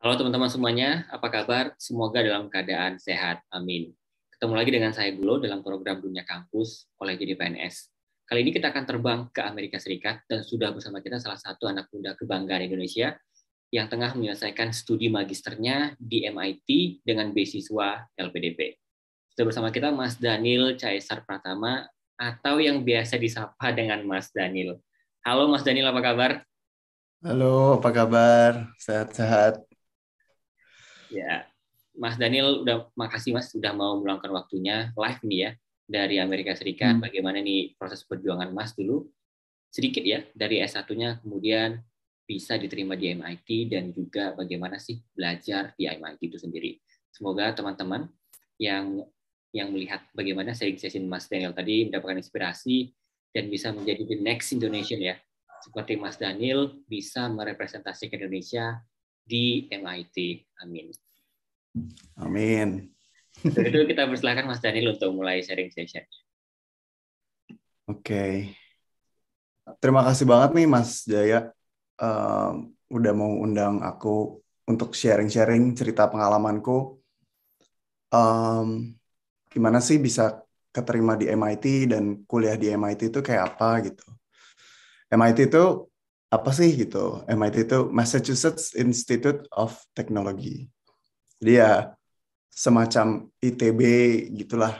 Halo teman-teman semuanya, apa kabar? Semoga dalam keadaan sehat, amin. Ketemu lagi dengan saya Gulo dalam program Dunia Kampus oleh Jadi PNS. Kali ini kita akan terbang ke Amerika Serikat dan sudah bersama kita salah satu anak muda kebanggaan Indonesia yang tengah menyelesaikan studi magisternya di MIT dengan beasiswa LPDP. Sudah bersama kita Mas Daniel Caesar Pratama atau yang biasa disapa dengan Mas Daniel. Halo Mas Daniel, apa kabar? Halo, apa kabar? Sehat-sehat. Ya, Mas Daniel, udah makasih Mas sudah mau meluangkan waktunya live nih ya dari Amerika Serikat. Hmm. Bagaimana nih proses perjuangan Mas dulu? Sedikit ya dari S1-nya kemudian bisa diterima di MIT dan juga bagaimana sih belajar di MIT itu sendiri. Semoga teman-teman yang melihat bagaimana sharing session Mas Daniel tadi mendapatkan inspirasi dan bisa menjadi the next Indonesian ya. Seperti Mas Daniel bisa merepresentasikan Indonesia di MIT. Amin. Amin. Untuk itu kita persilahkan Mas Daniel untuk mulai sharing session. Oke. Terima kasih banget nih Mas Jaya udah mau undang aku untuk sharing-sharing cerita pengalamanku. Em, Gimana sih bisa keterima di MIT dan kuliah di MIT itu kayak apa gitu. MIT itu apa sih gitu? MIT itu Massachusetts Institute of Technology. Jadi ya semacam ITB gitulah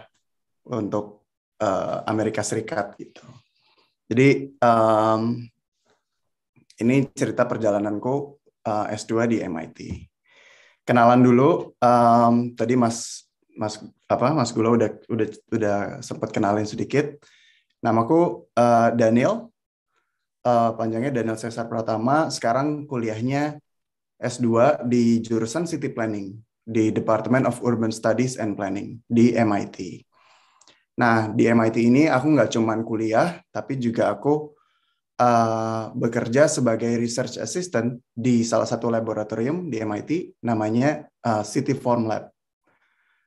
untuk Amerika Serikat gitu. Jadi ini cerita perjalananku S2 di MIT. Kenalan dulu, tadi Mas Mas Gula udah sempat kenalin sedikit. Namaku Daniel, panjangnya Daniel Cesar Pratama. Sekarang kuliahnya S2 di jurusan City Planning di Department of Urban Studies and Planning di MIT. Nah, di MIT ini aku nggak cuman kuliah, tapi juga aku bekerja sebagai research assistant di salah satu laboratorium di MIT, namanya City Form Lab.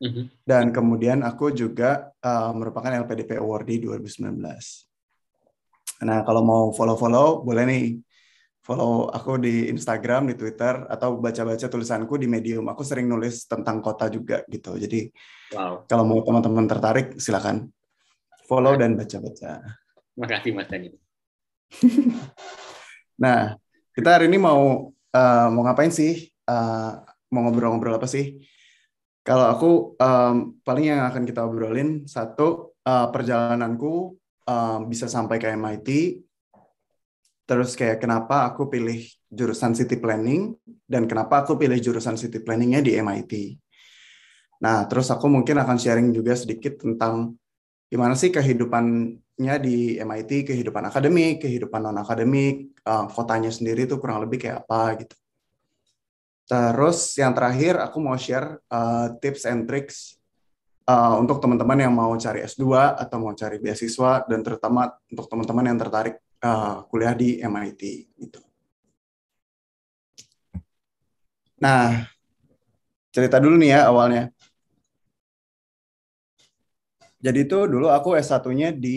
Mhm. Dan kemudian aku juga merupakan LPDP Awardee 2019. Nah, kalau mau follow-follow, boleh nih. Follow aku di Instagram, di Twitter, atau baca-baca tulisanku di Medium. Aku sering nulis tentang kota juga gitu. Jadi Wow, kalau mau teman-teman tertarik, silakan follow dan baca-baca. makasih Mas Daniel. Nah, kita hari ini mau ngapain sih? Mau ngobrol-ngobrol apa sih? Kalau aku paling yang akan kita obrolin satu perjalananku bisa sampai ke MIT, terus kayak kenapa aku pilih jurusan City Planning dan kenapa aku pilih jurusan City Planningnya di MIT. Nah, terus aku mungkin akan sharing juga sedikit tentang gimana sih kehidupannya di MIT, kehidupan akademik, kehidupan non akademik, kotanya sendiri tuh kurang lebih kayak apa gitu. Terus yang terakhir aku mau share tips and tricks untuk teman-teman yang mau cari S2 atau mau cari beasiswa dan terutama untuk teman-teman yang tertarik kuliah di MIT gitu. Nah, cerita dulu nih ya awalnya. Jadi itu dulu aku S1-nya di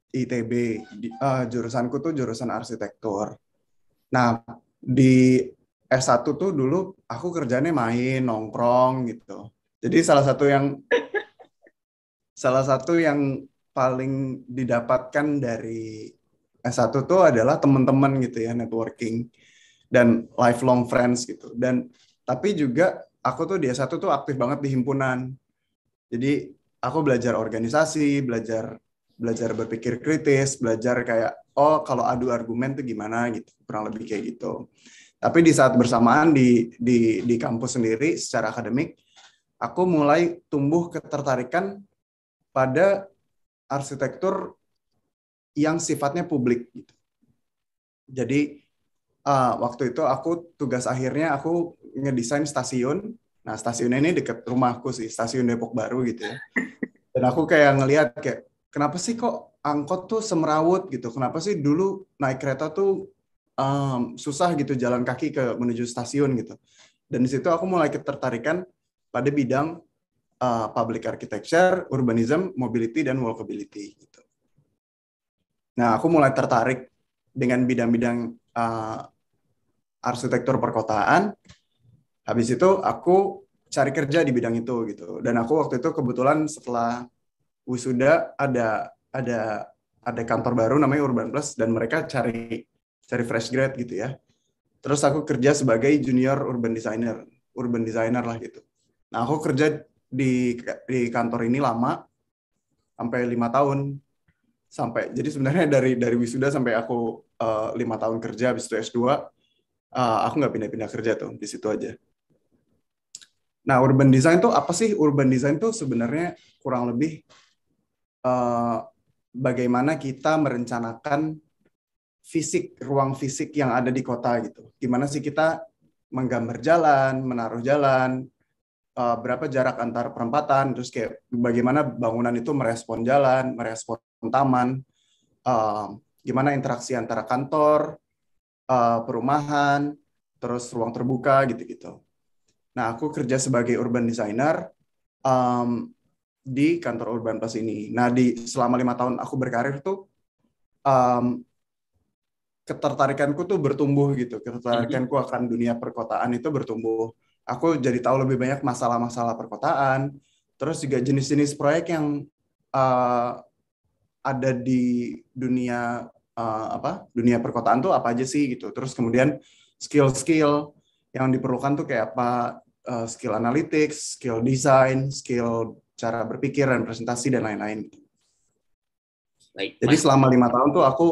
ITB, jurusanku tuh jurusan arsitektur. Nah, di S1 tuh dulu aku kerjanya main, nongkrong gitu. Jadi salah satu yang paling didapatkan dari S1 tuh adalah teman-teman gitu ya, networking dan lifelong friends gitu. Dan tapi juga aku tuh di S1 tuh aktif banget di himpunan. Jadi aku belajar organisasi, belajar belajar berpikir kritis, belajar kayak oh kalau adu argumen tuh gimana gitu, kurang lebih kayak gitu. Tapi di saat bersamaan di kampus sendiri secara akademik, aku mulai tumbuh ketertarikan pada arsitektur yang sifatnya publik gitu. Jadi waktu itu aku tugas akhirnya aku ngedesain stasiun. Nah, stasiun ini deket rumahku sih, stasiun Depok Baru gitu ya. Dan aku kayak ngelihat kayak kenapa sih kok angkot tuh semrawut gitu? Kenapa sih dulu naik kereta tuh susah gitu jalan kaki ke menuju stasiun gitu. Dan di situ aku mulai ketertarikan pada bidang public architecture, urbanism, mobility dan walkability gitu. Nah, aku mulai tertarik dengan bidang-bidang arsitektur perkotaan Habis itu aku cari kerja di bidang itu gitu. Dan aku waktu itu kebetulan setelah wisuda ada kantor baru namanya Urban Plus dan mereka cari cari fresh grad gitu ya. Terus aku kerja sebagai junior urban designer lah gitu. Nah aku kerja di kantor ini lama sampai 5 tahun jadi sebenarnya dari wisuda sampai aku 5 tahun kerja habis itu S2 aku nggak pindah-pindah kerja tuh di situ aja. Nah urban design tuh apa sih? Urban design tuh sebenarnya kurang lebih eh, bagaimana kita merencanakan ruang fisik yang ada di kota gitu. Gimana sih kita menggambar jalan, menaruh jalan, berapa jarak antar perempatan, terus kayak bagaimana bangunan itu merespon jalan, merespon taman, eh, gimana interaksi antara kantor, perumahan, terus ruang terbuka gitu-gitu. Nah, aku kerja sebagai urban designer um, di kantor Urban Plus ini. Nah, selama 5 tahun aku berkarir tuh um, ketertarikanku tuh bertumbuh gitu. Ketertarikanku akan dunia perkotaan itu bertumbuh. Aku jadi tahu lebih banyak masalah-masalah perkotaan, terus juga jenis-jenis proyek yang uh, ada di dunia perkotaan tuh apa aja sih gitu. Terus kemudian skill-skill yang diperlukan tuh kayak apa, skill analytics, skill design, skill cara berpikir dan presentasi dan lain-lain. Baik, Jadi Mas. selama 5 tahun tuh aku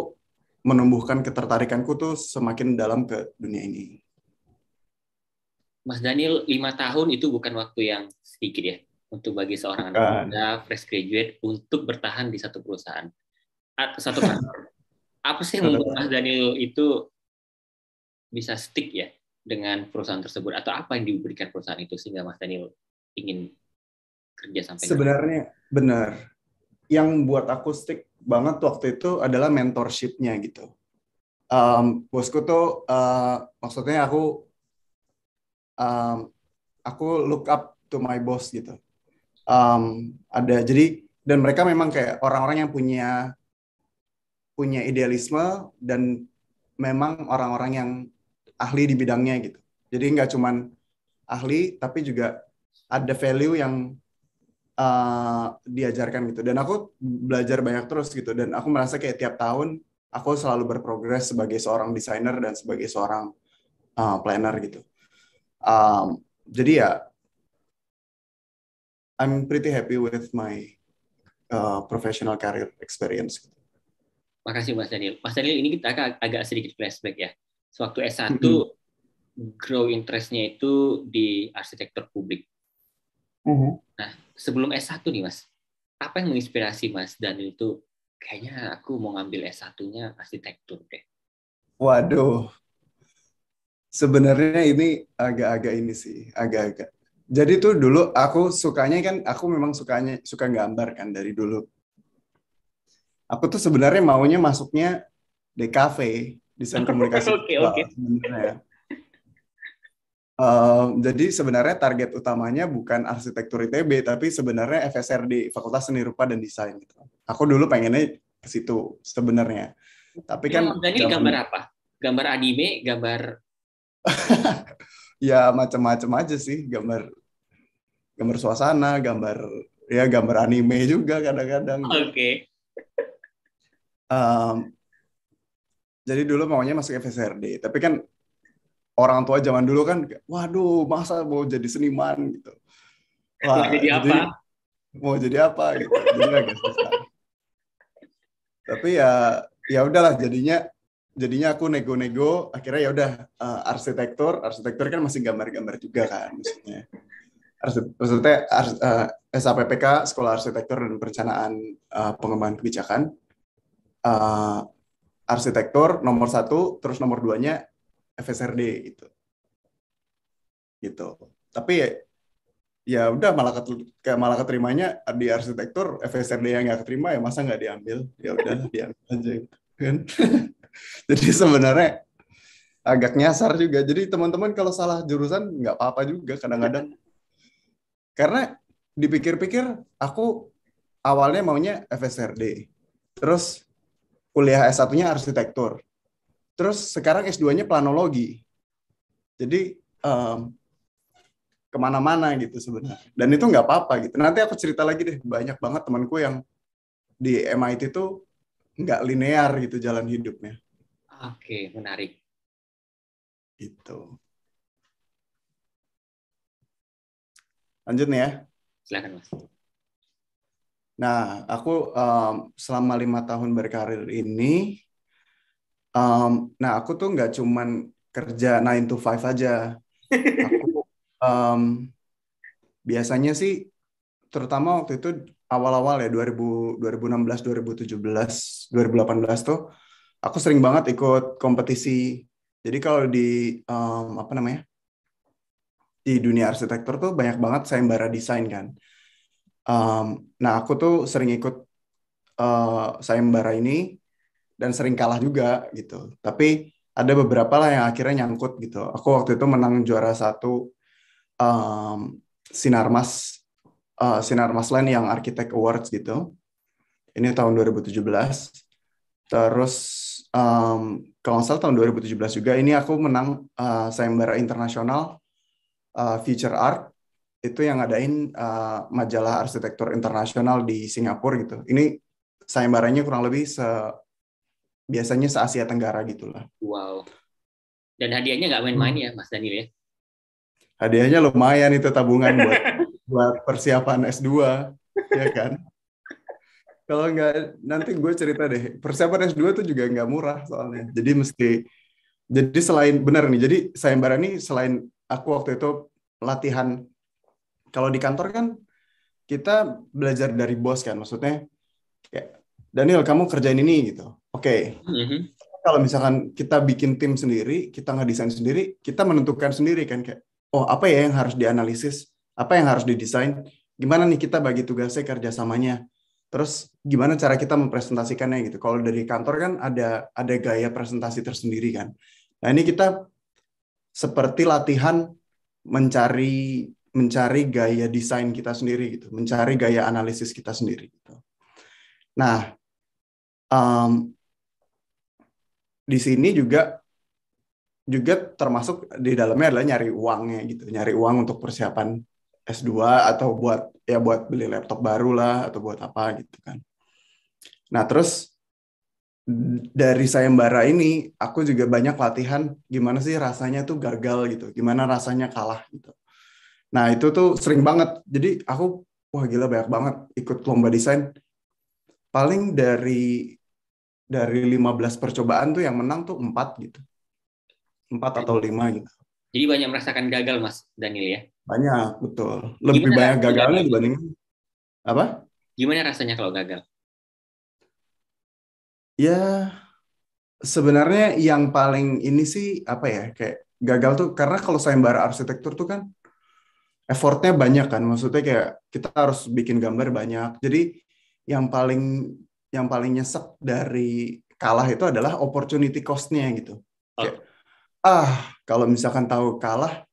menumbuhkan ketertarikanku tuh semakin dalam ke dunia ini. Mas Daniel, 5 tahun itu bukan waktu yang sedikit ya untuk bagi seorang anak Kan. muda fresh graduate untuk bertahan di satu perusahaan atau satu kantor. Apa sih yang membuat Mas Daniel itu bisa stick ya dengan perusahaan tersebut atau apa yang diberikan perusahaan itu sehingga Mas Daniel ingin kerja sampai enam? Sebenarnya benar. Yang buat aku stick banget waktu itu adalah mentorship-nya gitu. Bosku tuh maksudnya um, aku look up to my boss gitu. Ada jadi dan mereka memang kayak orang-orang yang punya idealisme dan memang orang-orang yang ahli di bidangnya gitu. Jadi nggak cuman ahli tapi juga ada value yang diajarkan gitu. Dan aku belajar banyak terus gitu. Dan aku merasa kayak tiap tahun aku selalu berprogres sebagai seorang desainer dan sebagai seorang planner gitu. Jadi ya I'm pretty happy with my professional career experience. Makasih Mas Daniel. Mas Daniel, ini kita agak sedikit flashback ya. Sewaktu Mm-hmm. S1 grow interest-nya itu di arsitektur publik. Mm-hmm. Nah, sebelum S1 nih Mas, apa yang menginspirasi Mas Daniel itu kayaknya aku mau ngambil S1-nya arsitektur deh. Waduh, sebenarnya ini agak-agak ini sih, agak-agak. Jadi tuh dulu aku sukanya kan, aku memang suka gambar kan dari dulu. Aku tuh sebenarnya maunya masuknya DKV, Desain Komunikasi Oke, Visual oke. sebenarnya. Jadi sebenarnya target utamanya bukan arsitektur ITB, tapi sebenarnya FSRD, Fakultas Seni Rupa dan Desain gitu. Aku dulu pengennya ke situ sebenarnya. Tapi Emang kan Mas Daniel gambar zaman apa? Gambar anime, gambar... ya macam-macam aja sih, gambar gambar suasana, gambar anime juga kadang-kadang gitu. Oke. Um, jadi dulu maunya masuk FSRD, tapi kan orang tua zaman dulu kan, waduh masa mau jadi seniman gitu. Mau Wah, jadi jadi apa? mau jadi apa gitu. Jadi agak susah. Tapi ya udahlah jadinya aku nego-nego akhirnya ya udah arsitektur kan masih gambar-gambar juga kan maksudnya. Maksudnya SAPPK Sekolah Arsitektur dan Perencanaan Pengembangan Kebijakan, uh, arsitektur nomor 1 terus nomor 2-nya FSRD gitu. Tapi ya udah malah keterimanya di arsitektur FSRD yang nggak keterima ya masa nggak diambil, ya udah diambil aja gitu kan. Jadi sebenarnya agak nyasar juga. Jadi teman-teman kalau salah jurusan nggak apa-apa juga kadang-kadang. Karena dipikir-pikir aku awalnya maunya FSRD. Terus kuliah S1-nya arsitektur. Terus sekarang S2-nya planologi. Jadi kemana-mana gitu sebenarnya. Dan itu nggak apa-apa gitu. Nanti aku cerita lagi deh, banyak banget temanku yang di MIT tuh nggak linear gitu jalan hidupnya. Oke, menarik. Gitu. Lanjut nih ya. Silakan Mas. Nah, aku selama 5 tahun berkarir ini, nah aku tuh nggak cuman kerja 9 to 5 aja. Aku em, biasanya sih, terutama waktu itu awal-awal ya 2016, 2017, 2018 tuh, aku sering banget ikut kompetisi. Jadi kalau di apa namanya, di dunia arsitektur tuh banyak banget sayembara desain kan. Nah aku tuh sering ikut sayembara ini dan sering kalah juga gitu. Tapi ada beberapa lah yang akhirnya nyangkut gitu. Aku waktu itu menang juara satu um, Sinarmas Sinarmas Land yang Architect Awards gitu. Ini tahun 2017. Terus kalau nggak salah tahun 2017 juga ini aku menang sayembara internasional Future Art itu yang ngadain majalah arsitektur internasional di Singapura gitu. Ini sayembaranya kurang lebih biasanya se-Asia Tenggara gitulah. Wow. Dan hadiahnya nggak main-main ya, Mas Daniel ya? Hadiahnya lumayan itu tabungan buat buat persiapan S2, ya kan? Kalau nggak, nanti gue cerita deh. Persiapan S2 tuh juga nggak murah soalnya. Jadi selain, benar nih, jadi sayembara ini selain aku waktu itu latihan, kalau di kantor kan kita belajar dari bos kan, maksudnya kayak, Daniel kamu kerjain ini gitu. Oke. Mhm. Kalau misalkan kita bikin tim sendiri, kita ngedesain sendiri, kita menentukan sendiri kan kayak, oh apa ya yang harus dianalisis, apa yang harus didesain, gimana nih kita bagi tugasnya kerjasamanya, terus gimana cara kita mempresentasikannya gitu. Kalau dari kantor kan ada gaya presentasi tersendiri kan. Nah ini kita seperti latihan mencari mencari gaya desain kita sendiri gitu, mencari gaya analisis kita sendiri gitu. Nah, di sini juga termasuk di dalamnya adalah nyari uangnya gitu, nyari uang untuk persiapan S2 atau buat beli laptop baru lah atau buat apa gitu kan. Nah, terus dari sayembara ini aku juga banyak latihan gimana sih rasanya tuh gagal gitu, gimana rasanya kalah gitu. Nah, itu tuh sering banget. Jadi aku wah gila banyak banget ikut lomba desain. Paling dari 15 percobaan tuh yang menang tuh 4 gitu. 4 atau 5 gitu. Jadi banyak merasakan gagal, Mas Daniel ya? Banyak, betul. Lebih Gimana banyak rasanya gagalnya gagal? dibanding apa? Gimana rasanya kalau gagal? Ya, sebenarnya yang paling ini sih apa ya? Kayak gagal tuh karena kalau sayembara arsitektur tuh kan effortnya banyak kan. Maksudnya kayak kita harus bikin gambar banyak. Jadi yang paling yang paling nyesek dari kalah itu adalah opportunity cost-nya gitu. Kayak, Oke. kalau misalkan tahu kalah,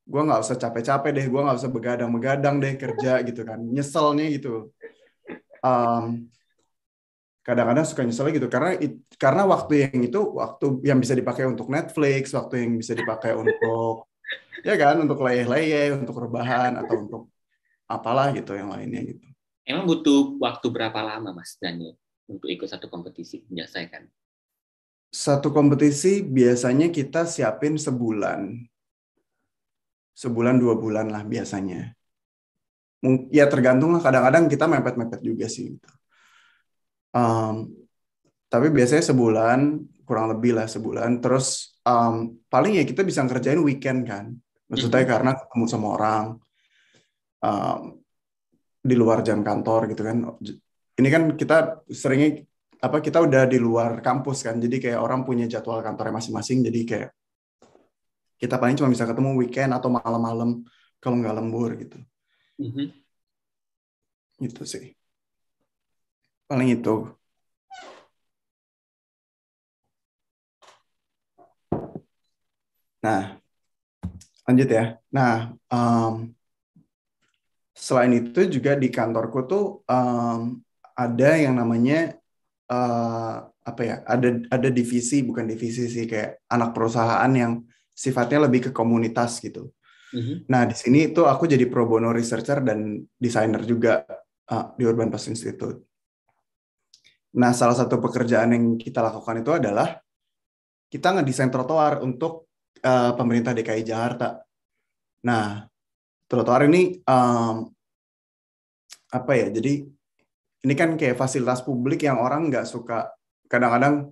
gue nggak usah capek-capek deh, gue nggak usah begadang-begadang deh kerja gitu kan. Nyeselnya gitu. Um, Kadang-kadang suka nyesel gitu karena waktu yang itu waktu yang bisa dipakai untuk Netflix, waktu yang bisa dipakai untuk ya kan untuk leyeh-leyeh, untuk rebahan atau untuk apalah gitu yang lainnya gitu. Emang butuh waktu berapa lama, Mas Daniel, untuk ikut satu kompetisi menyelesaikan? Satu kompetisi biasanya kita siapin sebulan 2 bulan lah biasanya. Ya tergantung lah, kadang-kadang kita mepet-mepet juga sih gitu. Um, tapi biasanya sebulan, kurang lebih lah sebulan. Terus paling ya kita bisa ngerjain weekend kan. Maksudnya Mhm. karena ketemu sama orang um, di luar jam kantor gitu kan. Ini kan kita seringnya kita udah di luar kampus kan. Jadi kayak orang punya jadwal kantornya masing-masing. Jadi kayak kita paling cuma bisa ketemu weekend atau malam-malam kalau nggak lembur gitu. Mhm. Gitu sih. Paling itu. Nah, lanjut ya. Nah, selain itu juga di kantorku tuh ada yang namanya apa ya? Ada divisi, bukan divisi sih, kayak anak perusahaan yang sifatnya lebih ke komunitas gitu. Mhm. Nah, di sini itu aku jadi pro bono researcher dan desainer juga di Urban Post Institute. Nah, salah satu pekerjaan yang kita lakukan itu adalah kita ngedesain trotoar untuk pemerintah DKI Jakarta. Nah, trotoar ini apa ya? Jadi ini kan kayak fasilitas publik yang orang nggak suka. Kadang-kadang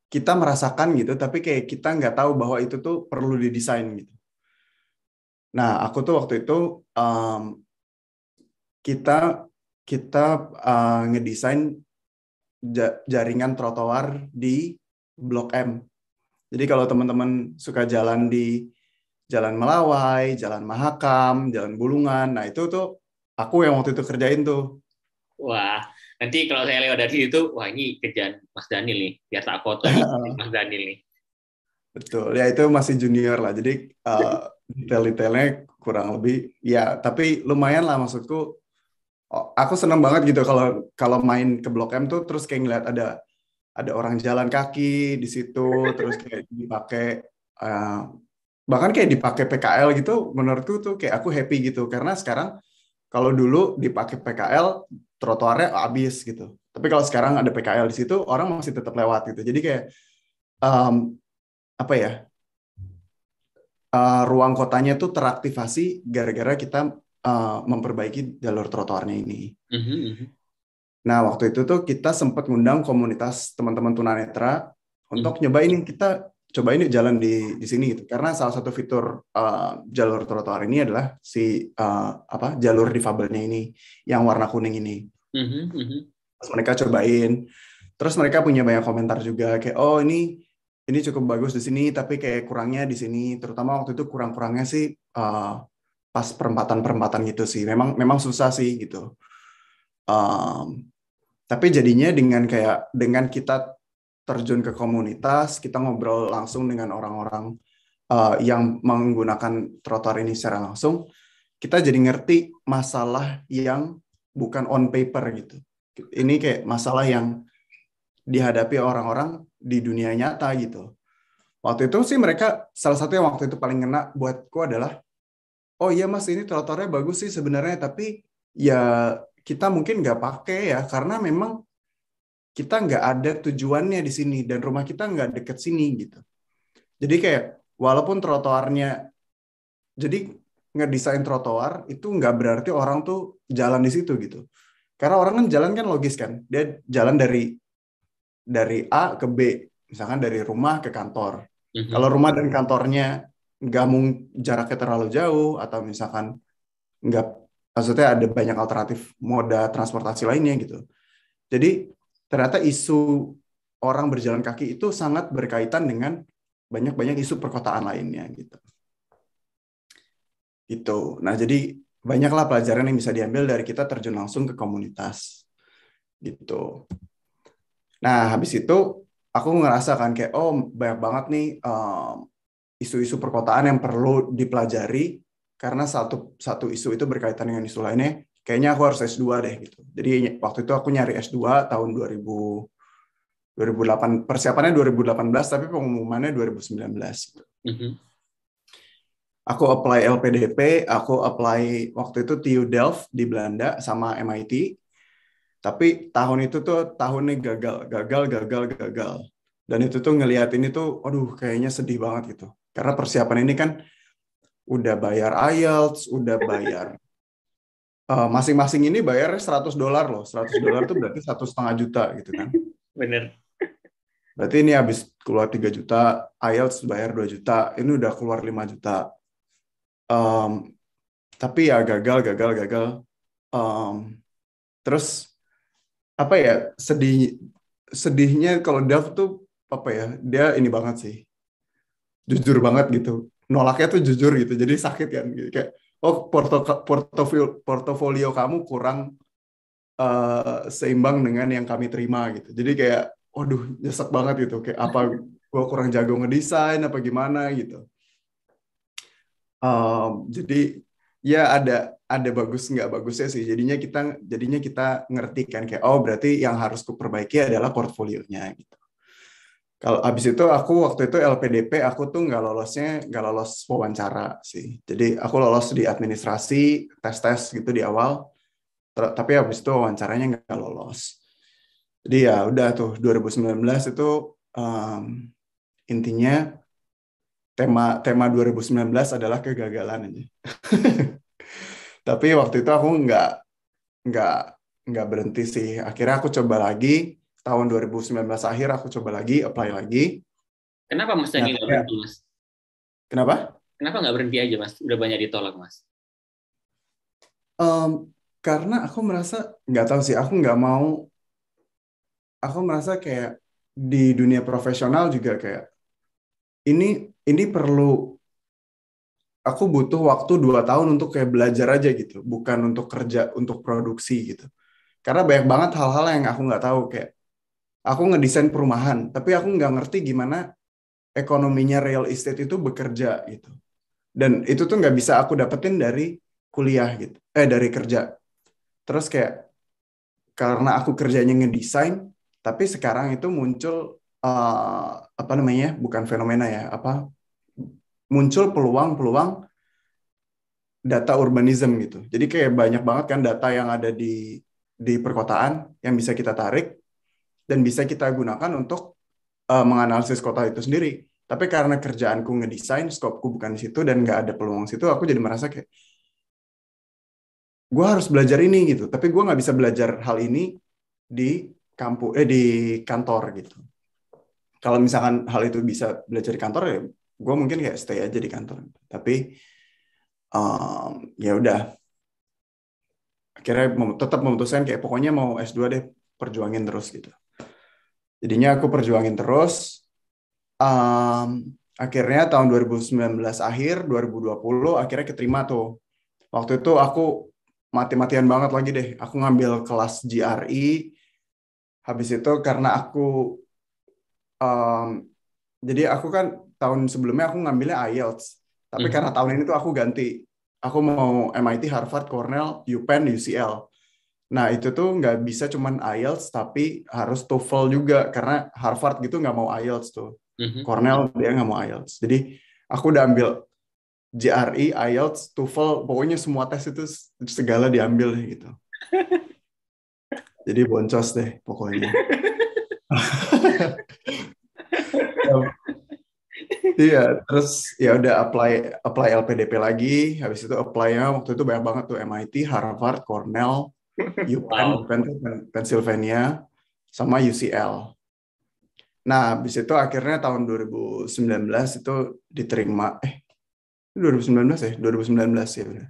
kita merasakan gitu, tapi kayak kita nggak tahu bahwa itu tuh perlu didesain gitu. Nah, aku tuh waktu itu kita kita ngedesain jaringan trotoar di Blok M. Jadi kalau teman-teman suka jalan di Jalan Melawai, Jalan Mahakam, Jalan Bulungan, nah itu tuh aku yang waktu itu kerjain tuh. Wah, nanti kalau saya lewat dari situ, wah ini kerjaan Mas Daniel nih. Biar tak foto nih, Mas Daniel nih. Betul, ya itu masih junior lah. Jadi detail-detailnya kurang lebih ya, tapi lumayan lah maksudku. Aku seneng banget gitu kalau kalau main ke Blok M tuh terus kayak ngeliat ada orang jalan kaki di situ, terus kayak dipakai uh, bahkan kayak dipakai PKL gitu. Menurutku tuh kayak aku happy gitu karena sekarang kalau dulu dipakai PKL trotoarnya habis gitu. Tapi kalau sekarang ada PKL di situ orang masih tetap lewat gitu. Jadi kayak um, apa ya? Ruang kotanya tuh teraktivasi gara-gara kita memperbaiki jalur trotoarnya ini. Mhm, mhm, Nah, waktu itu tuh kita sempat ngundang komunitas teman-teman tunanetra mhm, untuk nyobain nih, kita cobain yuk jalan di sini gitu. Karena salah satu fitur jalur trotoar ini adalah si apa jalur difabelnya ini yang warna kuning ini. mhm, mhm, Terus mereka cobain, terus mereka punya banyak komentar juga kayak oh ini cukup bagus di sini tapi kayak kurangnya di sini. Terutama waktu itu kurang-kurangnya sih pas perempatan-perempatan gitu sih. Memang memang susah sih gitu. Um, tapi jadinya dengan kita terjun ke komunitas, kita ngobrol langsung dengan orang-orang yang menggunakan trotoar ini secara langsung, kita jadi ngerti masalah yang bukan on paper gitu. Ini kayak masalah yang dihadapi orang-orang di dunia nyata gitu. Waktu itu sih mereka salah satu yang waktu itu paling ngena buatku adalah, oh iya mas ini trotoarnya bagus sih sebenarnya, tapi ya kita mungkin nggak pakai ya karena memang kita nggak ada tujuannya di sini dan rumah kita nggak deket sini gitu. Jadi kayak walaupun trotoarnya, jadi ngedesain trotoar itu nggak berarti orang tuh jalan di situ gitu. Karena orang kan jalan kan logis kan, dia jalan dari A ke B, misalkan dari rumah ke kantor. Kalau mhm. rumah dan kantornya nggak jaraknya terlalu jauh atau misalkan nggak, maksudnya ada banyak alternatif moda transportasi lainnya gitu. Jadi ternyata isu orang berjalan kaki itu sangat berkaitan dengan banyak-banyak isu perkotaan lainnya gitu. Gitu. Nah, jadi banyaklah pelajaran yang bisa diambil dari kita terjun langsung ke komunitas gitu. Nah, habis itu aku ngerasa kan kayak oh banyak banget nih isu-isu perkotaan yang perlu dipelajari karena satu satu isu itu berkaitan dengan isu lainnya. Kayaknya aku harus S2 deh gitu. Jadi waktu itu aku nyari S2 tahun 2008, persiapannya 2018 tapi pengumumannya 2019 gitu. Mhm. Aku apply LPDP, aku apply waktu itu TU Delft di Belanda sama MIT. Tapi tahun itu tuh tahunnya gagal. Dan itu tuh ngelihat ini tuh, aduh kayaknya sedih banget gitu. Karena persiapan ini kan udah bayar IELTS, udah bayar. Masing-masing ini bayarnya $100 loh. $100 tuh berarti 1,5 juta gitu kan. Bener. Berarti ini habis keluar 3 juta, IELTS bayar 2 juta, ini udah keluar 5 juta. Um, tapi ya gagal. Terus apa ya sedihnya kalau Dav tuh apa ya dia ini banget sih jujur banget gitu nolaknya tuh jujur gitu jadi sakit kan gitu. Kayak oh portofolio kamu kurang seimbang dengan yang kami terima gitu jadi kayak waduh nyesek banget gitu kayak apa gua kurang jago ngedesain apa gimana gitu. Jadi ya ada bagus nggak bagusnya sih. Jadinya kita ngerti kan kayak oh berarti yang harus kuperbaiki adalah portfolionya gitu. Kalau abis itu aku waktu itu LPDP aku tuh nggak lolos wawancara sih. Jadi aku lolos di administrasi, tes gitu di awal. Tapi abis itu wawancaranya nggak lolos. Jadi ya udah tuh 2019 itu um, intinya tema tema 2019 adalah kegagalan aja. Tapi waktu itu aku nggak nggak berhenti sih. Akhirnya aku coba lagi tahun 2019 akhir aku coba lagi apply lagi. Kenapa Mas Nah, Dani nggak berhenti, Mas? kenapa? Kenapa nggak berhenti aja, Mas? Udah banyak ditolak, Mas. Em, karena aku merasa nggak tahu sih. Aku nggak mau. Aku merasa kayak di dunia profesional juga kayak ini perlu. Aku butuh waktu 2 tahun untuk kayak belajar aja gitu, bukan untuk kerja untuk produksi gitu. Karena banyak banget hal-hal yang aku nggak tahu kayak aku ngedesain perumahan, tapi aku nggak ngerti gimana ekonominya real estate itu bekerja gitu. Dan itu tuh nggak bisa aku dapetin dari kuliah gitu, dari kerja. Terus kayak karena aku kerjanya ngedesain, tapi sekarang itu muncul apa namanya, bukan fenomena ya, apa muncul peluang-peluang data urbanism gitu. Jadi kayak banyak banget kan data yang ada di perkotaan yang bisa kita tarik dan bisa kita gunakan untuk menganalisis kota itu sendiri. Tapi karena kerjaanku ngedesain, skopku bukan di situ dan nggak ada peluang situ, aku jadi merasa kayak gue harus belajar ini gitu. Tapi gue nggak bisa belajar hal ini di di kantor gitu. Kalau misalkan hal itu bisa belajar di kantor ya, gue mungkin kayak stay aja di kantor. Tapi ya udah, akhirnya tetap memutuskan kayak pokoknya mau S2 deh, perjuangin terus gitu. Jadinya aku perjuangin terus. Akhirnya tahun 2019 akhir, 2020 akhirnya keterima tuh. Waktu itu aku mati-matian banget lagi deh. Aku ngambil kelas GRE. Habis itu karena um, jadi aku kan tahun sebelumnya aku ngambilnya IELTS. Tapi karena tahun ini tuh aku ganti. Aku mau MIT, Harvard, Cornell, UPenn, UCL. Nah, itu tuh nggak bisa cuman IELTS, tapi harus TOEFL juga. Karena Harvard gitu nggak mau IELTS tuh. Cornell dia nggak mau IELTS. Jadi, aku udah ambil GRE, IELTS, TOEFL, pokoknya semua tes itu segala diambil gitu. Jadi boncos deh pokoknya. Iya, terus ya udah apply apply LPDP lagi. Habis itu apply-nya waktu itu banyak banget tuh MIT, Harvard, Cornell, UPenn, Wow. UPenn tuh Pennsylvania, sama UCL. Nah, habis itu akhirnya tahun 2019 itu diterima, 2019 ya? 2019 ya benar.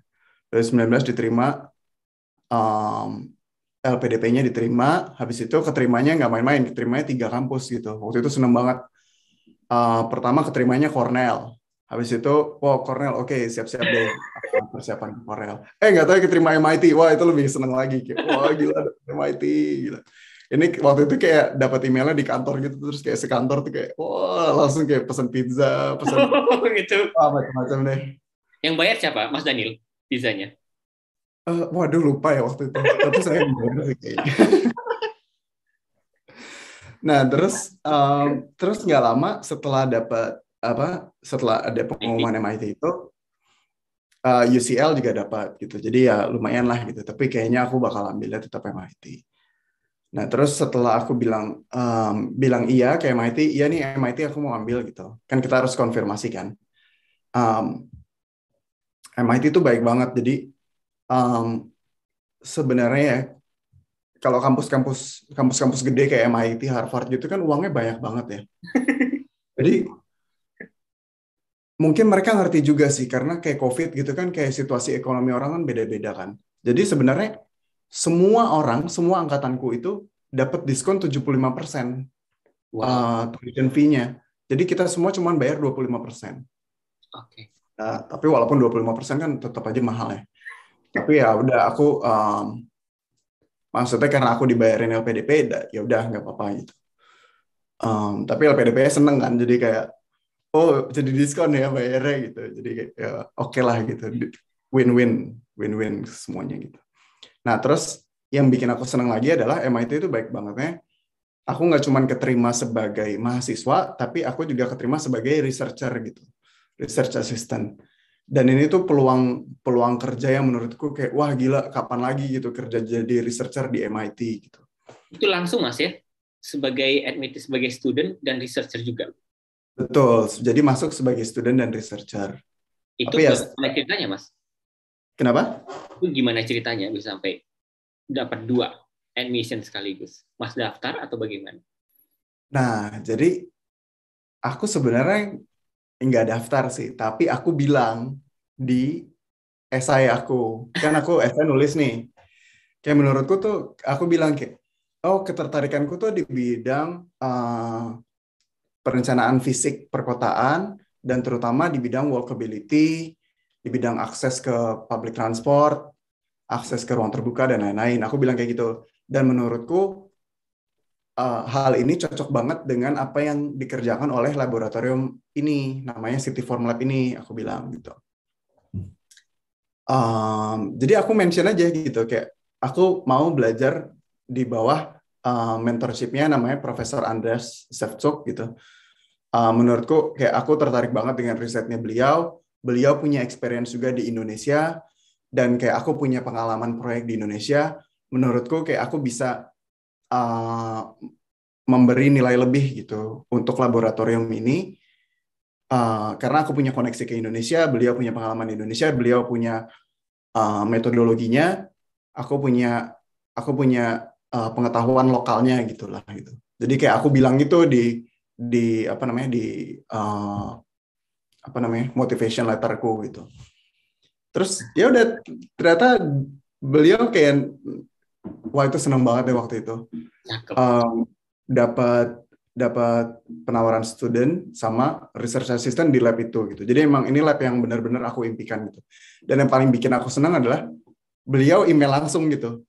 2019 diterima, um, LPDP-nya diterima, habis itu keterimanya nggak main-main, keterimanya 3 kampus gitu. Waktu itu seneng banget. Pertama keterimanya Cornell, habis itu, wow Cornell, oke, siap-siap deh persiapan ke Cornell. Nggak tahu keterima MIT, wah itu lebih seneng lagi. Kayak, wah gila, MIT, gila. Ini waktu itu kayak dapat emailnya di kantor gitu, terus kayak sekantor tuh kayak, wah langsung kayak pesan pizza, pesan Gitu. macam-macam deh. Yang bayar siapa? Mas Daniel, pizzanya. Waduh lupa ya waktu itu, tapi saya bener sih kayaknya. Nah terus nggak lama setelah dapat setelah ada pengumuman MIT itu, UCL juga dapat gitu. Jadi ya lumayan lah gitu. Tapi kayaknya aku bakal ambilnya tetap MIT. Nah, terus setelah aku bilang iya ke MIT, iya nih MIT aku mau ambil gitu. Kan kita harus konfirmasi kan. Um, MIT itu baik banget. Jadi um, sebenarnya ya, kalau kampus-kampus gede kayak MIT, Harvard gitu kan uangnya banyak banget ya. Jadi mungkin mereka ngerti juga sih karena kayak COVID gitu kan kayak situasi ekonomi orang kan beda-beda kan. Jadi sebenarnya semua orang, semua angkatanku itu dapat diskon 75% Wow. tuition fee-nya. Jadi kita semua cuma bayar 25%. Oke. Nah, tapi walaupun 25% kan tetap aja mahal ya. Tapi ya udah aku maksudnya karena aku dibayarin LPDP ya udah nggak apa-apa gitu. Tapi LPDP seneng kan jadi kayak oh jadi diskon ya bayarnya gitu. Jadi ya, oke lah gitu. Win-win, win-win semuanya gitu. Nah, terus yang bikin aku seneng lagi adalah MIT itu baik bangetnya. aku nggak cuma keterima sebagai mahasiswa, tapi aku juga keterima sebagai researcher gitu, research assistant. Dan ini tuh peluang kerja yang menurutku kayak wah gila, kapan lagi gitu kerja jadi researcher di MIT gitu. Itu langsung Mas ya, sebagai admitted sebagai student dan researcher juga. Betul, jadi masuk sebagai student dan researcher. Itu Tapi ya, gimana ceritanya Mas? kenapa? Itu gimana ceritanya bisa sampai dapat 2 admission sekaligus? Mas daftar atau bagaimana? Nah, jadi aku sebenarnya nggak daftar sih, tapi aku bilang di esai aku. Kan aku esai nulis nih. Kayak menurutku tuh, aku bilang kayak, oh ketertarikanku tuh di bidang perencanaan fisik perkotaan, dan terutama di bidang walkability, di bidang akses ke public transport, akses ke ruang terbuka, dan lain-lain. Aku bilang kayak gitu. Dan menurutku, hal ini cocok banget dengan apa yang dikerjakan oleh laboratorium ini, namanya City Form Lab ini, aku bilang gitu. Jadi aku mention aja gitu, kayak aku mau belajar di bawah mentorship-nya namanya Profesor Andreas Sevcuk gitu. Menurutku kayak aku tertarik banget dengan risetnya beliau. Beliau punya experience juga di Indonesia, dan kayak aku punya pengalaman proyek di Indonesia. Menurutku kayak aku bisa memberi nilai lebih gitu untuk laboratorium ini, karena aku punya koneksi ke Indonesia, beliau punya pengalaman di Indonesia, beliau punya metodologinya, aku punya pengetahuan lokalnya gitulah gitu. Jadi kayak aku bilang gitu di apa namanya di apa namanya motivation letterku gitu. Terus ya udah, ternyata beliau kayak wah itu seneng banget deh waktu itu. Cakep. Dapat dapat penawaran student sama research assistant di lab itu gitu. Jadi emang ini lab yang benar-benar aku impikan gitu. Dan yang paling bikin aku senang adalah beliau email langsung gitu.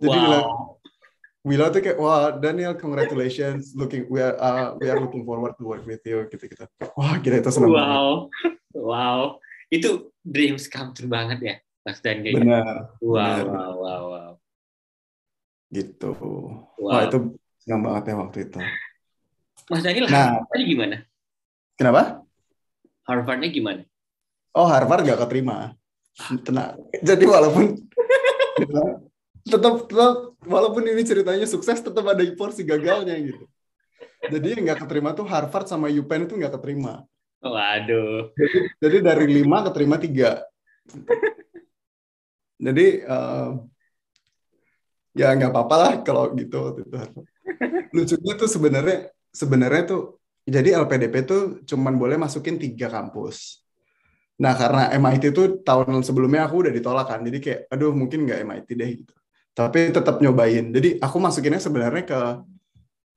Jadi Wow. beliau tuh kayak wah Daniel, congratulations, we are looking forward to work with you gitu gitu. Wah gila itu senang banget. Wow. Wow. Itu dreams come true banget ya, Mas Dan kayak gitu. Benar, Wow, benar wow, wow, wow. gitu. Wah Wow. itu senang banget ya waktu itu. Mas Daniel Nah, Harvardnya gimana? kenapa? Harvardnya gimana? Oh, Harvard gak keterima. Tenang. Jadi walaupun tetap walaupun ini ceritanya sukses, tetap ada porsi gagalnya gitu. Jadi yang nggak keterima tuh Harvard sama UPenn itu nggak keterima. Waduh. Jadi dari 5 keterima 3. Jadi ya nggak apa-apa lah kalau gitu waktu itu. Lucunya tuh sebenarnya tuh jadi LPDP tuh cuman boleh masukin 3 kampus. Nah karena MIT tuh tahun sebelumnya aku udah ditolak kan, jadi kayak aduh mungkin nggak MIT deh gitu. Tapi tetap nyobain. Jadi aku masukinnya sebenarnya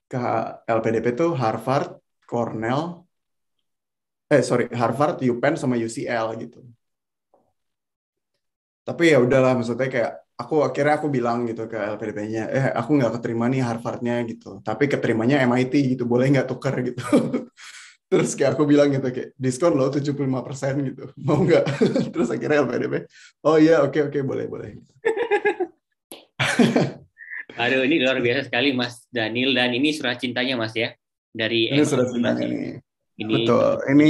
ke LPDP tuh Harvard, Cornell, Harvard, UPenn sama UCL gitu. Tapi ya udahlah, maksudnya kayak akhirnya aku bilang gitu ke LPDP-nya, aku nggak keterima nih Harvard-nya gitu, tapi keterimanya MIT gitu, boleh nggak tuker gitu. Terus kayak aku bilang gitu kayak diskon loh 75% gitu, mau nggak? Terus akhirnya LPDP, oh iya oke oke boleh boleh. Aduh, ini luar biasa sekali Mas Daniel, dan ini surat cintanya Mas ya dari Ini sudah MIT Mas cintanya ya. nih. Ini Betul, ini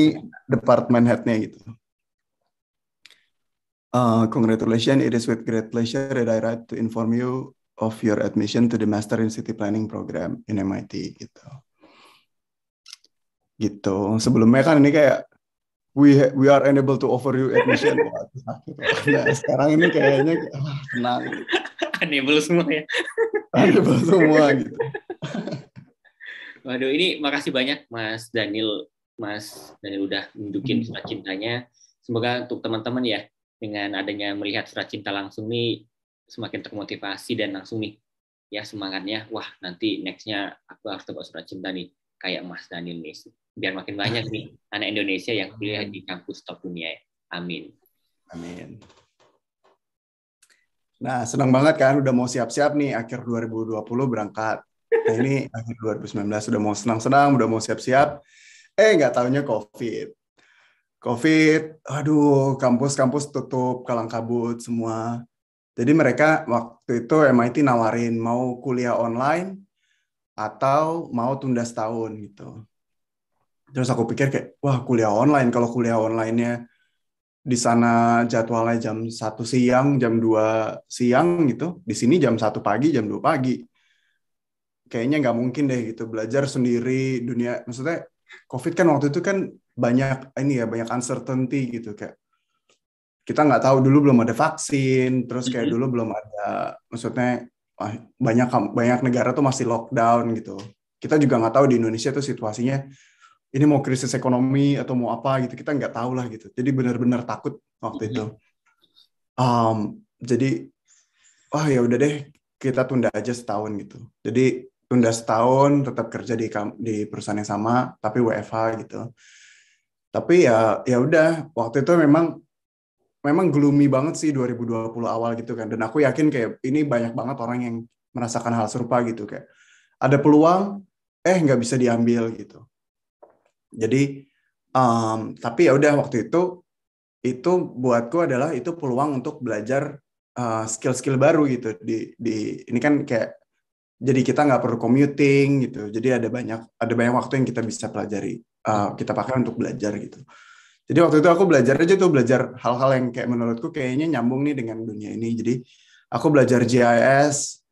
department head-nya gitu. Congratulations, it is with great pleasure that I write to inform you of your admission to the Master in City Planning program in MIT gitu. Gitu. Sebelumnya kan ini kayak we are unable to offer you admission. Nah, sekarang ini kayaknya tenang. enable semua ya. Unable semua gitu. Waduh, ini makasih banyak Mas Daniel udah nunjukin surat cintanya. Semoga untuk teman-teman ya, dengan adanya melihat surat cinta langsung nih semakin termotivasi dan langsung nih ya semangatnya, wah nanti nextnya aku harus dapat surat cinta nih kayak Mas Daniel nih, biar makin banyak nih anak Indonesia yang kuliah di kampus top dunia. Amin. Amin. Nah, senang banget kan udah mau siap-siap nih akhir 2020 berangkat. Nah, ini akhir 2019 udah mau senang-senang, udah mau siap-siap. Nggak taunya COVID. COVID, aduh, kampus-kampus tutup, kalang kabut semua. Jadi mereka waktu itu MIT nawarin mau kuliah online atau mau tunda setahun gitu. Terus aku pikir kayak, wah kuliah online, kalau kuliah online-nya di sana jadwalnya jam 1 siang, jam 2 siang gitu, di sini jam 1 pagi, jam 2 pagi. Kayaknya nggak mungkin deh gitu, belajar sendiri dunia, maksudnya COVID kan waktu itu kan banyak ini ya, banyak uncertainty gitu, kayak kita nggak tahu dulu belum ada vaksin, terus kayak dulu belum ada, maksudnya banyak banyak negara tuh masih lockdown gitu. Kita juga nggak tahu di Indonesia tuh situasinya ini mau krisis ekonomi atau mau apa gitu, kita nggak tahu lah gitu. Jadi benar-benar takut waktu itu. Jadi ya udah deh kita tunda aja setahun gitu. Jadi tunda setahun, tetap kerja di perusahaan yang sama, tapi WFH gitu. Tapi ya udah waktu itu memang gloomy banget sih 2020 awal gitu kan. Dan aku yakin kayak ini banyak banget orang yang merasakan hal serupa gitu, kayak ada peluang nggak bisa diambil gitu. Jadi tapi ya udah waktu itu buatku adalah itu peluang untuk belajar skill-skill baru gitu di ini kan kayak jadi kita nggak perlu commuting gitu. Jadi ada banyak waktu yang kita bisa pelajari, kita pakai untuk belajar gitu. Jadi waktu itu aku belajar hal-hal yang kayak menurutku kayaknya nyambung nih dengan dunia ini. Jadi aku belajar GIS,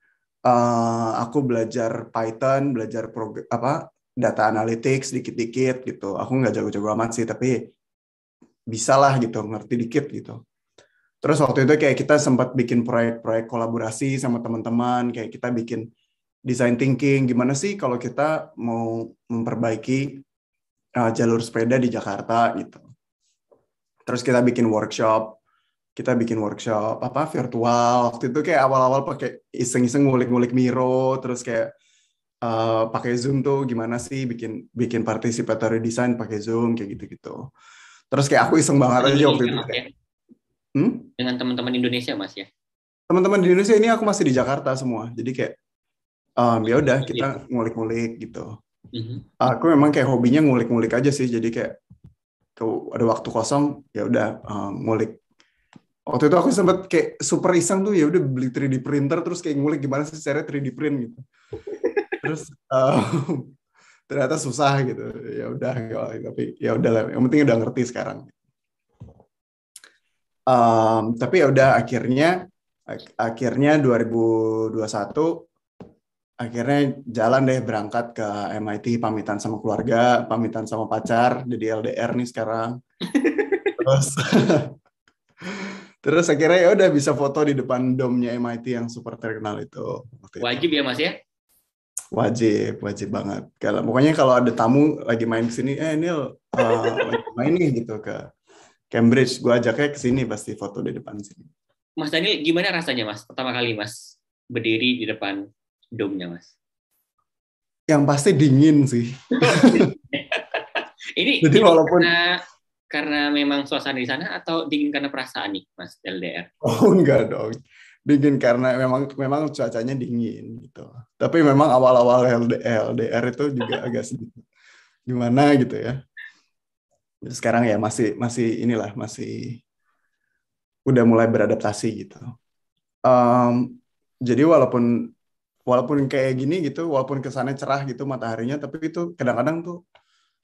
aku belajar Python, belajar data analytics dikit-dikit gitu. Aku nggak jago-jago amat sih, tapi bisa lah gitu, ngerti dikit gitu. Terus waktu itu kayak kita sempat bikin proyek-proyek kolaborasi sama teman-teman, kayak kita bikin design thinking, gimana sih kalau kita mau memperbaiki jalur sepeda di Jakarta gitu. Terus kita bikin workshop virtual. Waktu itu kayak awal-awal pakai iseng-iseng ngulik-ngulik Miro, terus kayak pakai Zoom tuh gimana sih bikin participatory design pakai Zoom kayak gitu-gitu. Terus kayak aku iseng banget aja waktu Indonesia, itu Mas, ya? kayak, hmm? Dengan teman-teman Indonesia, Mas, ya? Teman-teman di Indonesia ini aku masih di Jakarta semua. Jadi kayak ya udah kita Gitu. ngulik-ngulik gitu. Aku memang kayak hobinya ngulik-ngulik aja sih. Jadi kayak ada waktu kosong ya udah ngulik. Waktu itu aku sempat kayak super iseng tuh ya udah beli 3D printer terus kayak ngulik gimana sih cara 3D print gitu. Terus ternyata susah gitu. Ya udah tapi ya udahlah. Yang penting udah ngerti sekarang. Tapi ya udah akhirnya 2021 akhirnya jalan deh berangkat ke MIT, pamitan sama keluarga, pamitan sama pacar, jadi LDR nih sekarang. Terus terus akhirnya ya udah bisa foto di depan domnya MIT yang super terkenal itu waktu itu. Wajib ya, Mas, ya? Wajib banget. Pokoknya kalau ada tamu lagi main ke sini, ini lagi main nih gitu ke Cambridge, gue ajaknya ke sini pasti foto di depan sini. Mas Daniel, gimana rasanya, Mas, pertama kali Mas berdiri di depan domnya, Mas? Yang pasti dingin sih. Ini Jadi dingin walaupun karena memang suasana di sana atau dingin karena perasaan nih, Mas LDR? enggak dong. Dingin karena memang cuacanya dingin gitu. Tapi memang awal-awal LDR itu juga agak sedikit gimana gitu ya. Sekarang ya masih udah mulai beradaptasi gitu. Jadi walaupun kayak gini gitu, walaupun kesannya cerah gitu mataharinya, tapi itu kadang-kadang tuh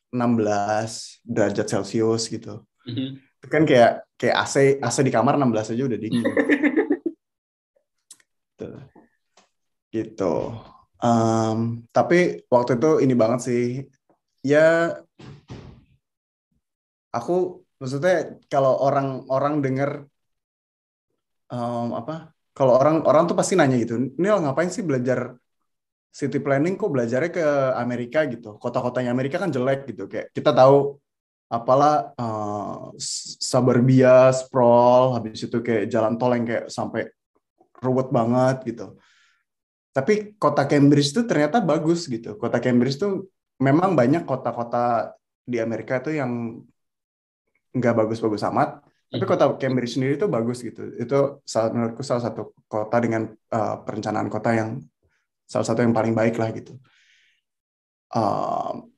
16 derajat Celcius gitu. Itu kan kayak AC di kamar 16 aja udah dingin. Gitu. Tapi waktu itu ini banget sih. Ya, aku maksudnya kalau orang dengar kalau orang tuh pasti nanya gitu, Nil ngapain sih belajar city planning, kok belajarnya ke Amerika gitu. Kota-kotanya Amerika kan jelek gitu. Kayak kita tahu apalah suburbia, sprawl, habis itu kayak jalan tol yang kayak sampai ruwet banget gitu. Tapi kota Cambridge itu ternyata bagus gitu. Kota Cambridge itu memang banyak kota-kota di Amerika itu yang nggak bagus-bagus amat. Tapi kota Cambridge sendiri itu bagus gitu. Itu menurutku salah satu kota dengan perencanaan kota yang salah satu yang paling baik lah gitu.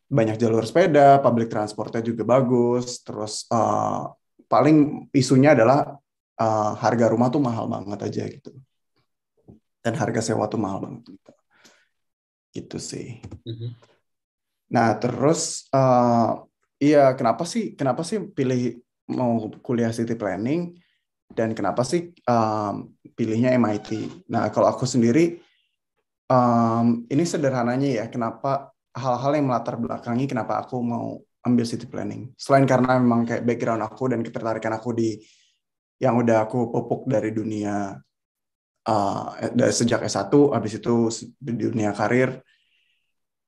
Banyak jalur sepeda, public transportnya juga bagus. Terus paling isunya adalah harga rumah tuh mahal banget aja gitu. Dan harga sewa tuh mahal banget gitu. gitu sih. Mhm. Nah, terus iya kenapa sih pilih mau kuliah city planning dan kenapa sih pilihnya MIT? Nah, kalau aku sendiri ini sederhananya ya, kenapa hal-hal yang melatar belakangi kenapa aku mau ambil city planning. Selain karena memang kayak background aku dan ketertarikan aku di yang udah aku pupuk dari dunia dari sejak S1, habis itu di dunia karir.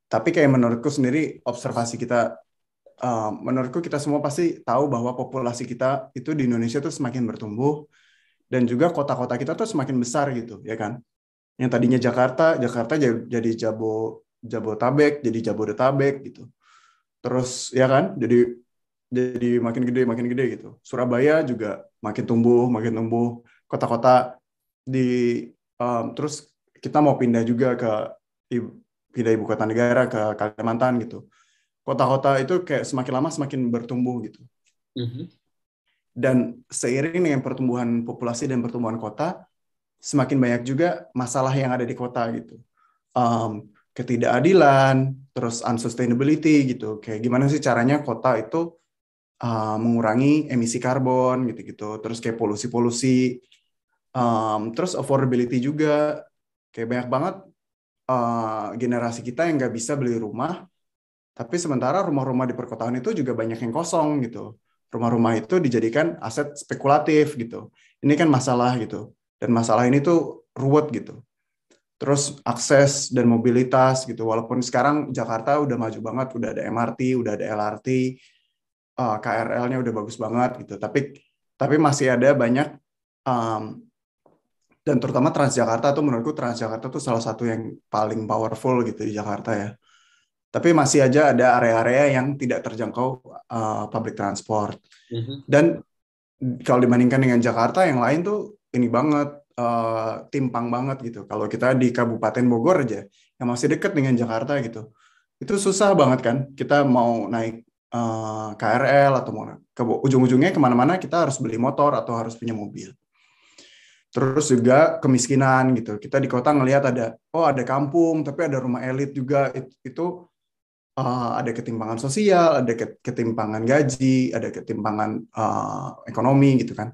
Tapi kayak menurutku sendiri observasi kita, menurutku kita semua pasti tahu bahwa populasi kita itu di Indonesia tuh semakin bertumbuh dan juga kota-kota kita tuh semakin besar gitu, ya kan? Yang tadinya Jakarta, Jakarta jadi Jabotabek, jadi Jabodetabek gitu. Terus ya kan, jadi makin gede gitu. Surabaya juga makin tumbuh. Kota-kota di terus kita mau pindah juga pindah ibu kota negara ke Kalimantan gitu. Kota-kota itu kayak semakin lama semakin bertumbuh gitu. Mhm. Dan seiring dengan pertumbuhan populasi dan pertumbuhan kota, semakin banyak juga masalah yang ada di kota gitu. Ketidakadilan, terus unsustainability gitu. Kayak gimana sih caranya kota itu mengurangi emisi karbon gitu-gitu. Terus kayak polusi-polusi. Terus affordability juga. Kayak banyak banget generasi kita yang nggak bisa beli rumah, tapi sementara rumah-rumah di perkotaan itu juga banyak yang kosong gitu. Rumah-rumah itu dijadikan aset spekulatif gitu. Ini kan masalah gitu. Dan masalah ini tuh ruwet gitu. Terus akses dan mobilitas gitu. Walaupun sekarang Jakarta udah maju banget, udah ada MRT, udah ada LRT, KRL-nya udah bagus banget gitu. Tapi masih ada banyak dan terutama Transjakarta tuh menurutku Transjakarta tuh salah satu yang paling powerful gitu di Jakarta ya. Tapi masih aja ada area-area yang tidak terjangkau public transport. Mhm. Dan kalau dibandingkan dengan Jakarta, yang lain tuh ini banget, timpang banget gitu. Kalau kita di Kabupaten Bogor aja, yang masih dekat dengan Jakarta gitu, itu susah banget kan. Kita mau naik KRL atau mau ke ujung-ujungnya kemana-mana kita harus beli motor atau harus punya mobil. Terus juga kemiskinan gitu. Kita di kota ngelihat ada kampung, tapi ada rumah elit juga. Itu ada ketimpangan sosial, ada ketimpangan gaji, ada ketimpangan ekonomi gitu kan.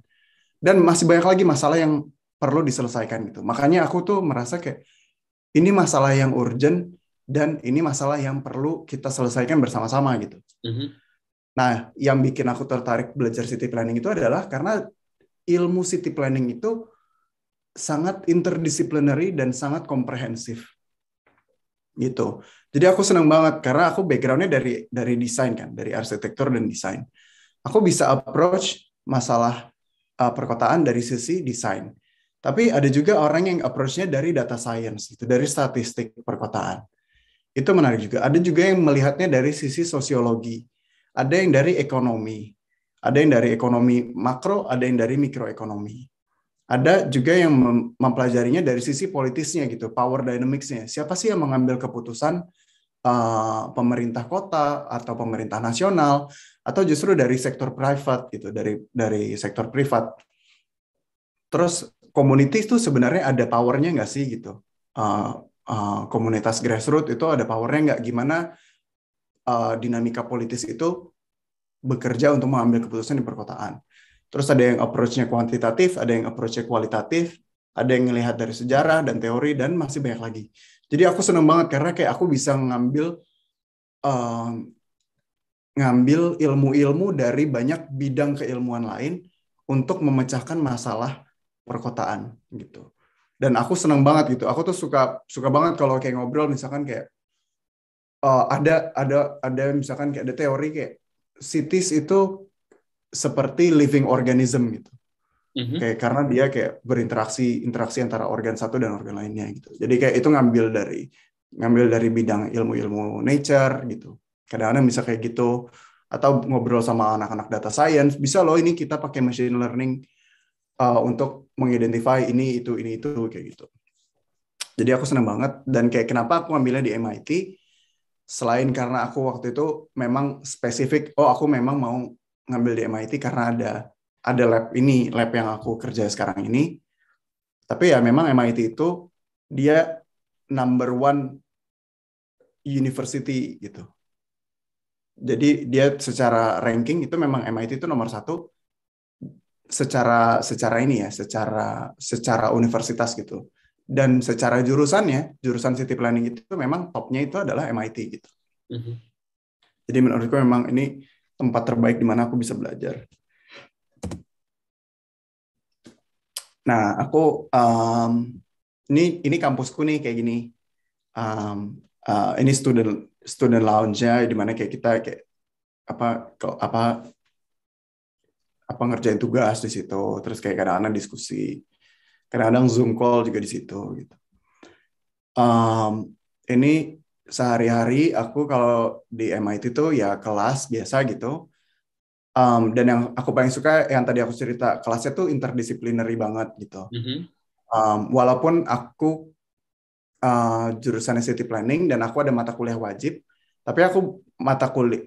Dan masih banyak lagi masalah yang perlu diselesaikan gitu. Makanya aku tuh merasa kayak ini masalah yang urgent dan ini masalah yang perlu kita selesaikan bersama-sama gitu. Mhm. Nah, yang bikin aku tertarik belajar city planning itu adalah karena ilmu city planning itu sangat interdisciplinary dan sangat komprehensif gitu. Jadi aku senang banget karena aku backgroundnya dari desain kan, dari arsitektur dan desain. Aku bisa approach masalah perkotaan dari sisi desain. Tapi ada juga orang yang approach-nya dari data science, gitu, dari statistik perkotaan. Itu menarik juga. Ada juga yang melihatnya dari sisi sosiologi. Ada yang dari ekonomi. Ada yang dari ekonomi makro, ada yang dari mikroekonomi. Ada juga yang mempelajarinya dari sisi politisnya gitu, power dynamics-nya. Siapa sih yang mengambil keputusan pemerintah kota atau pemerintah nasional atau justru dari sektor private gitu, dari sektor privat. Terus community itu sebenarnya ada powernya nggak sih gitu? Komunitas grassroots itu ada powernya nggak? Gimana dinamika politis itu bekerja untuk mengambil keputusan di perkotaan? Terus ada yang approach-nya kuantitatif, ada yang approach-nya kualitatif, ada yang melihat dari sejarah dan teori, dan masih banyak lagi. Jadi aku senang banget karena kayak aku bisa ngambil ilmu-ilmu dari banyak bidang keilmuan lain untuk memecahkan masalah perkotaan gitu. Dan aku senang banget gitu. Aku tuh suka suka banget kalau kayak ngobrol misalkan kayak ada misalkan kayak ada teori kayak cities itu seperti living organism gitu. Mhm. Kayak karena dia kayak interaksi antara organ satu dan organ lainnya gitu. Jadi kayak itu ngambil dari bidang ilmu-ilmu nature gitu. Kadang-kadang bisa kayak gitu atau ngobrol sama anak-anak data science, bisa loh ini kita pakai machine learning untuk mengidentify ini itu kayak gitu. Jadi aku senang banget dan kayak kenapa aku ngambilnya di MIT selain karena aku waktu itu memang spesifik, aku memang mau ngambil di MIT karena ada lab yang aku kerja sekarang ini. Tapi ya memang MIT itu dia number one university gitu. Jadi dia secara ranking itu memang MIT itu nomor satu secara ini ya, secara universitas gitu. Dan secara jurusan city planning itu memang topnya itu adalah MIT gitu. Mhm. Jadi menurutku memang ini tempat terbaik di mana aku bisa belajar. Nah, aku ini kampusku nih kayak gini. Ini student lounge-nya di mana kayak kita kayak apa ngerjain tugas di situ, terus kayak kadang-kadang diskusi, kadang-kadang Zoom call juga di situ gitu. Ini sehari-hari aku kalau di MIT tuh ya kelas biasa gitu. Dan yang aku paling suka yang tadi aku cerita, kelasnya tuh interdisciplinary banget gitu. Mhm. Walaupun aku jurusan city planning dan aku ada mata kuliah wajib, tapi aku mata kuliah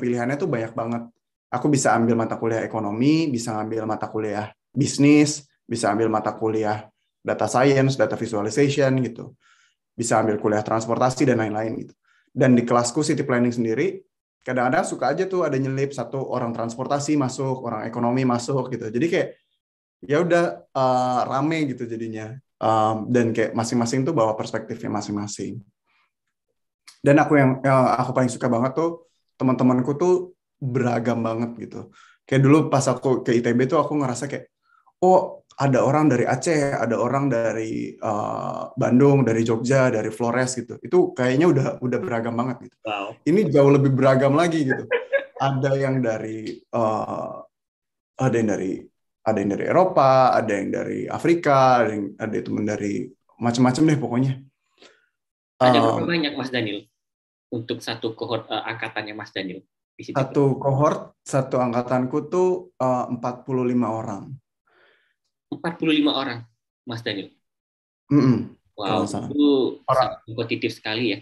pilihannya tuh banyak banget. Aku bisa ambil mata kuliah ekonomi, bisa ambil mata kuliah bisnis, bisa ambil mata kuliah data science, data visualization gitu. Bisa ambil kuliah transportasi dan lain-lain gitu. Dan di kelasku city planning sendiri, kadang-kadang suka aja tuh ada nyelip satu orang transportasi masuk, orang ekonomi masuk gitu. Jadi kayak ya udah rame gitu jadinya. Dan kayak masing-masing tuh bawa perspektifnya masing-masing. Dan yang aku paling suka banget tuh teman-temanku tuh beragam banget gitu. Kayak dulu pas aku ke ITB tuh aku ngerasa kayak, oh ada orang dari Aceh, ada orang dari Bandung, dari Jogja, dari Flores gitu. Itu kayaknya udah beragam banget gitu. Wow. Ini jauh lebih beragam lagi gitu. Ada yang dari uh, ada yang dari ada yang dari Eropa, ada yang dari Afrika, ada teman dari macam-macam deh pokoknya. Ada berapa Um, banyak Mas Daniel untuk satu kohort angkatannya Mas Daniel di situ? satu angkatanku tuh 45 orang. 45 orang, Mas Daniel. Kalau Wow, nggak salah. itu Orang, sangat kompetitif sekali ya.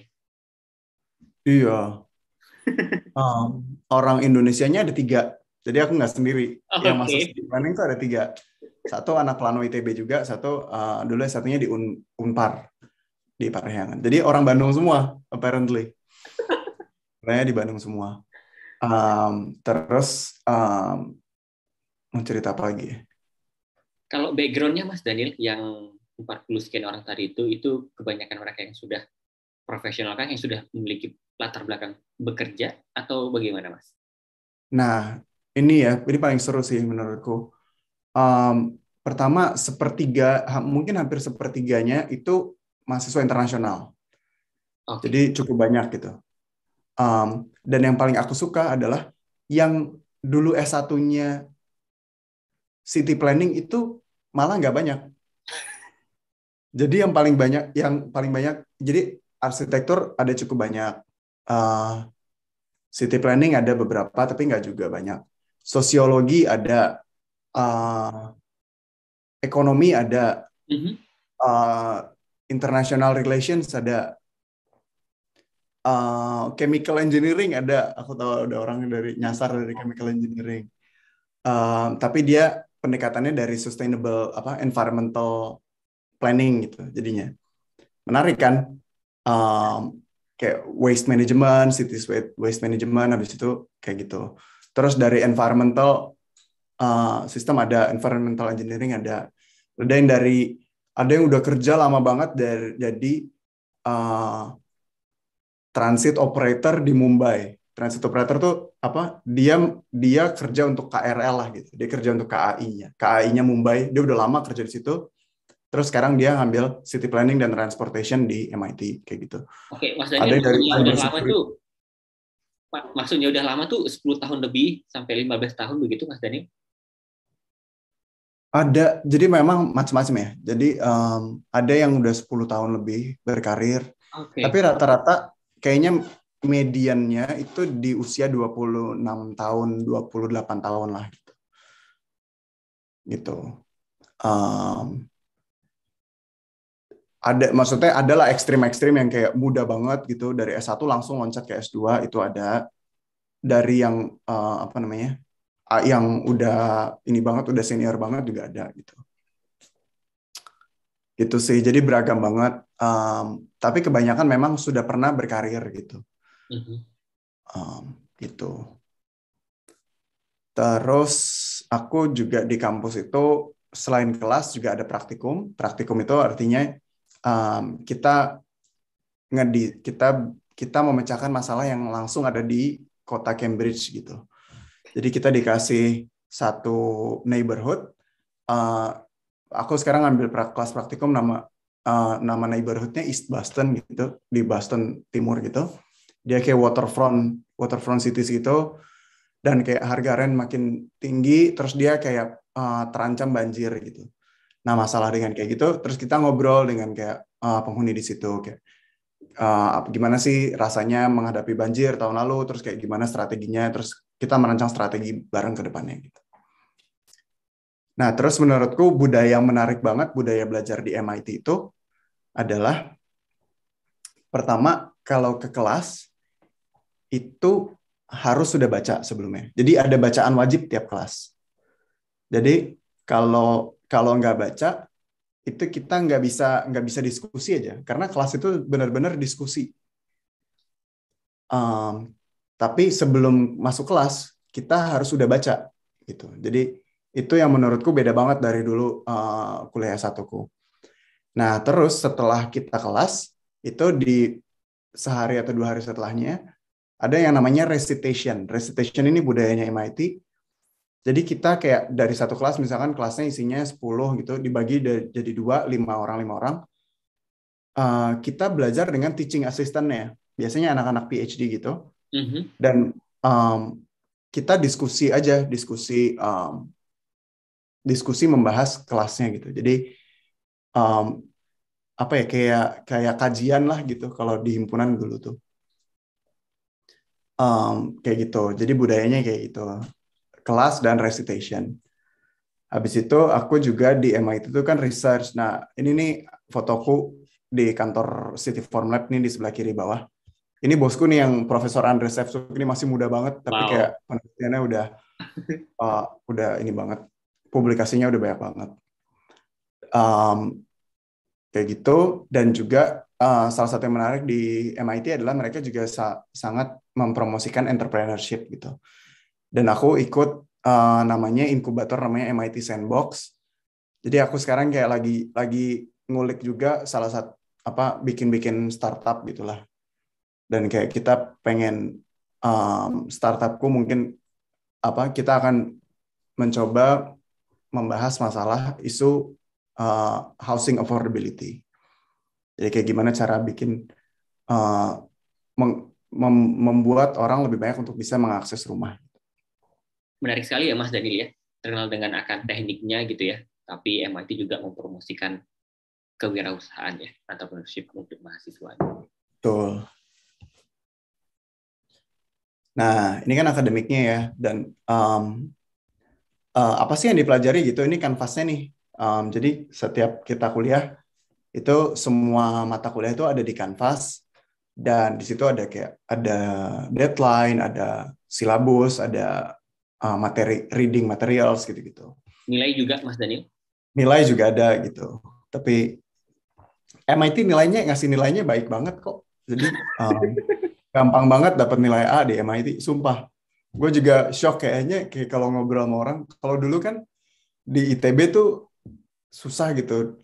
iya. Orang Indonesianya ada 3. Jadi aku nggak sendiri. Yang masuk Oke. city planning itu ada 3. Satu anak Plano ITB juga, satu dulu satunya di Unpar di Parahyangan. Jadi orang Bandung semua, apparently. Sebenarnya di Bandung semua. Terus mau cerita apa lagi ya? Kalau background-nya Mas Daniel yang 40 sekian orang tadi itu kebanyakan mereka yang sudah profesional kan, yang sudah memiliki latar belakang bekerja atau bagaimana Mas? Nah, ini paling seru sih menurutku. Pertama, mungkin hampir sepertiganya itu mahasiswa internasional. Oke. Jadi cukup banyak gitu. Dan yang paling aku suka adalah yang dulu S1-nya city planning itu malah nggak banyak. Jadi yang paling banyak, jadi arsitektur ada cukup banyak. Uh, City planning ada beberapa, tapi nggak juga banyak. Sosiologi ada, uh, ekonomi ada, Mhm. uh, international relations ada, chemical engineering ada. Aku tahu ada orang dari nyasar dari chemical engineering. Tapi dia pendekatannya dari sustainable environmental planning gitu. Jadinya menarik kan? Kayak waste management, cities waste management, habis itu kayak gitu. Terus dari environmental sistem ada, environmental engineering ada yang ada yang udah kerja lama banget jadi uh, transit operator di Mumbai. Transit operator tuh apa? Dia kerja untuk KRL lah gitu. Dia kerja untuk KAI-nya. KAI-nya Mumbai. Dia udah lama kerja di situ. Terus sekarang dia ngambil city planning dan transportation di MIT kayak gitu. Oke, Mas Ada Daniel yang dari maksudnya udah cyber lama security. tuh, maksudnya udah lama tuh 10 tahun lebih sampai 15 tahun begitu Mas Daniel? Jadi memang macam-macam ya. Jadi ada yang udah 10 tahun lebih berkarir, tapi Oke. rata-rata kayaknya mediannya itu di usia 26 tahun, 28 tahun lah gitu. Um, maksudnya adalah ekstrim-ekstrim yang kayak muda banget gitu, dari S1 langsung loncat ke S2 itu ada. Dari yang apa namanya? Yang udah ini banget, udah senior banget juga ada gitu. gitu sih. Jadi beragam banget. Tapi kebanyakan memang sudah pernah berkarir gitu. Mhm. Gitu. Terus aku juga di kampus itu selain kelas juga ada praktikum. Praktikum itu artinya kita kita memecahkan masalah yang langsung ada di kota Cambridge gitu. Jadi kita dikasih satu neighborhood. Uh, aku sekarang ngambil kelas praktikum nama neighborhoodnya East Boston gitu, di Boston Timur gitu. Dia kayak waterfront cities gitu, dan kayak harga rent makin tinggi, terus dia kayak terancam banjir gitu. Nah, masalah dengan kayak gitu, terus kita ngobrol dengan kayak penghuni di situ, kayak gimana sih rasanya menghadapi banjir tahun lalu, terus kayak gimana strateginya, terus kita merancang strategi bareng ke depannya gitu. Nah, terus menurutku budaya yang menarik banget, budaya belajar di MIT itu adalah pertama, kalau ke kelas itu harus sudah baca sebelumnya. Jadi ada bacaan wajib tiap kelas. Jadi kalau kalau nggak baca itu kita nggak bisa diskusi aja, karena kelas itu benar-benar diskusi. Tapi sebelum masuk kelas kita harus sudah baca gitu. Jadi itu yang menurutku beda banget dari dulu kuliah satuku. Nah, terus setelah kita kelas itu di sehari atau 2 hari setelahnya ada yang namanya recitation. Recitation ini budayanya MIT. Jadi kita kayak dari satu kelas, misalkan kelasnya isinya 10 gitu, dibagi jadi 2, 5 orang, 5 orang. Kita belajar dengan teaching assistant-nya. Biasanya anak-anak PhD gitu. Mhm. Dan kita diskusi aja, diskusi membahas kelasnya gitu. Jadi apa ya, kayak kajian lah gitu kalau di himpunan dulu tuh. Kayak gitu. Jadi budayanya kayak gitu. Kelas dan recitation. Habis itu aku juga di MIT itu kan research. Nah, ini nih fotoku di kantor City Form Lab nih di sebelah kiri bawah. Ini bosku nih yang Profesor Andre Sevcuk, ini masih muda banget, tapi Wow. kayak penelitiannya udah ini banget. Publikasinya udah banyak banget. Kayak gitu. Dan juga salah satu yang menarik di MIT adalah mereka juga sangat mempromosikan entrepreneurship gitu. Dan aku ikut namanya inkubator, namanya MIT Sandbox. Jadi aku sekarang kayak lagi ngulik juga salah satu bikin startup gitulah. Dan kayak kita pengen startupku mungkin kita akan mencoba membahas masalah isu housing affordability. Jadi kayak gimana cara bikin membuat orang lebih banyak untuk bisa mengakses rumah. Menarik sekali ya Mas Daniel ya, terkenal dengan akan tekniknya gitu ya, tapi MIT juga mempromosikan kewirausahaan ya, entrepreneurship untuk mahasiswa. Betul. Nah, ini kan akademiknya ya, dan apa sih yang dipelajari gitu? Ini kanvasnya nih. Jadi setiap kita kuliah itu semua mata kuliah itu ada di kanvas, dan di situ ada deadline, ada silabus, ada materi reading materials gitu-gitu. Nilai juga Mas Daniel? Nilai juga ada gitu. Tapi MIT ngasih nilainya baik banget kok. Jadi gampang banget dapat nilai A di MIT, sumpah. Gue juga shock kayaknya kayak kalau ngobrol sama orang. Kalau dulu kan di ITB tuh susah gitu.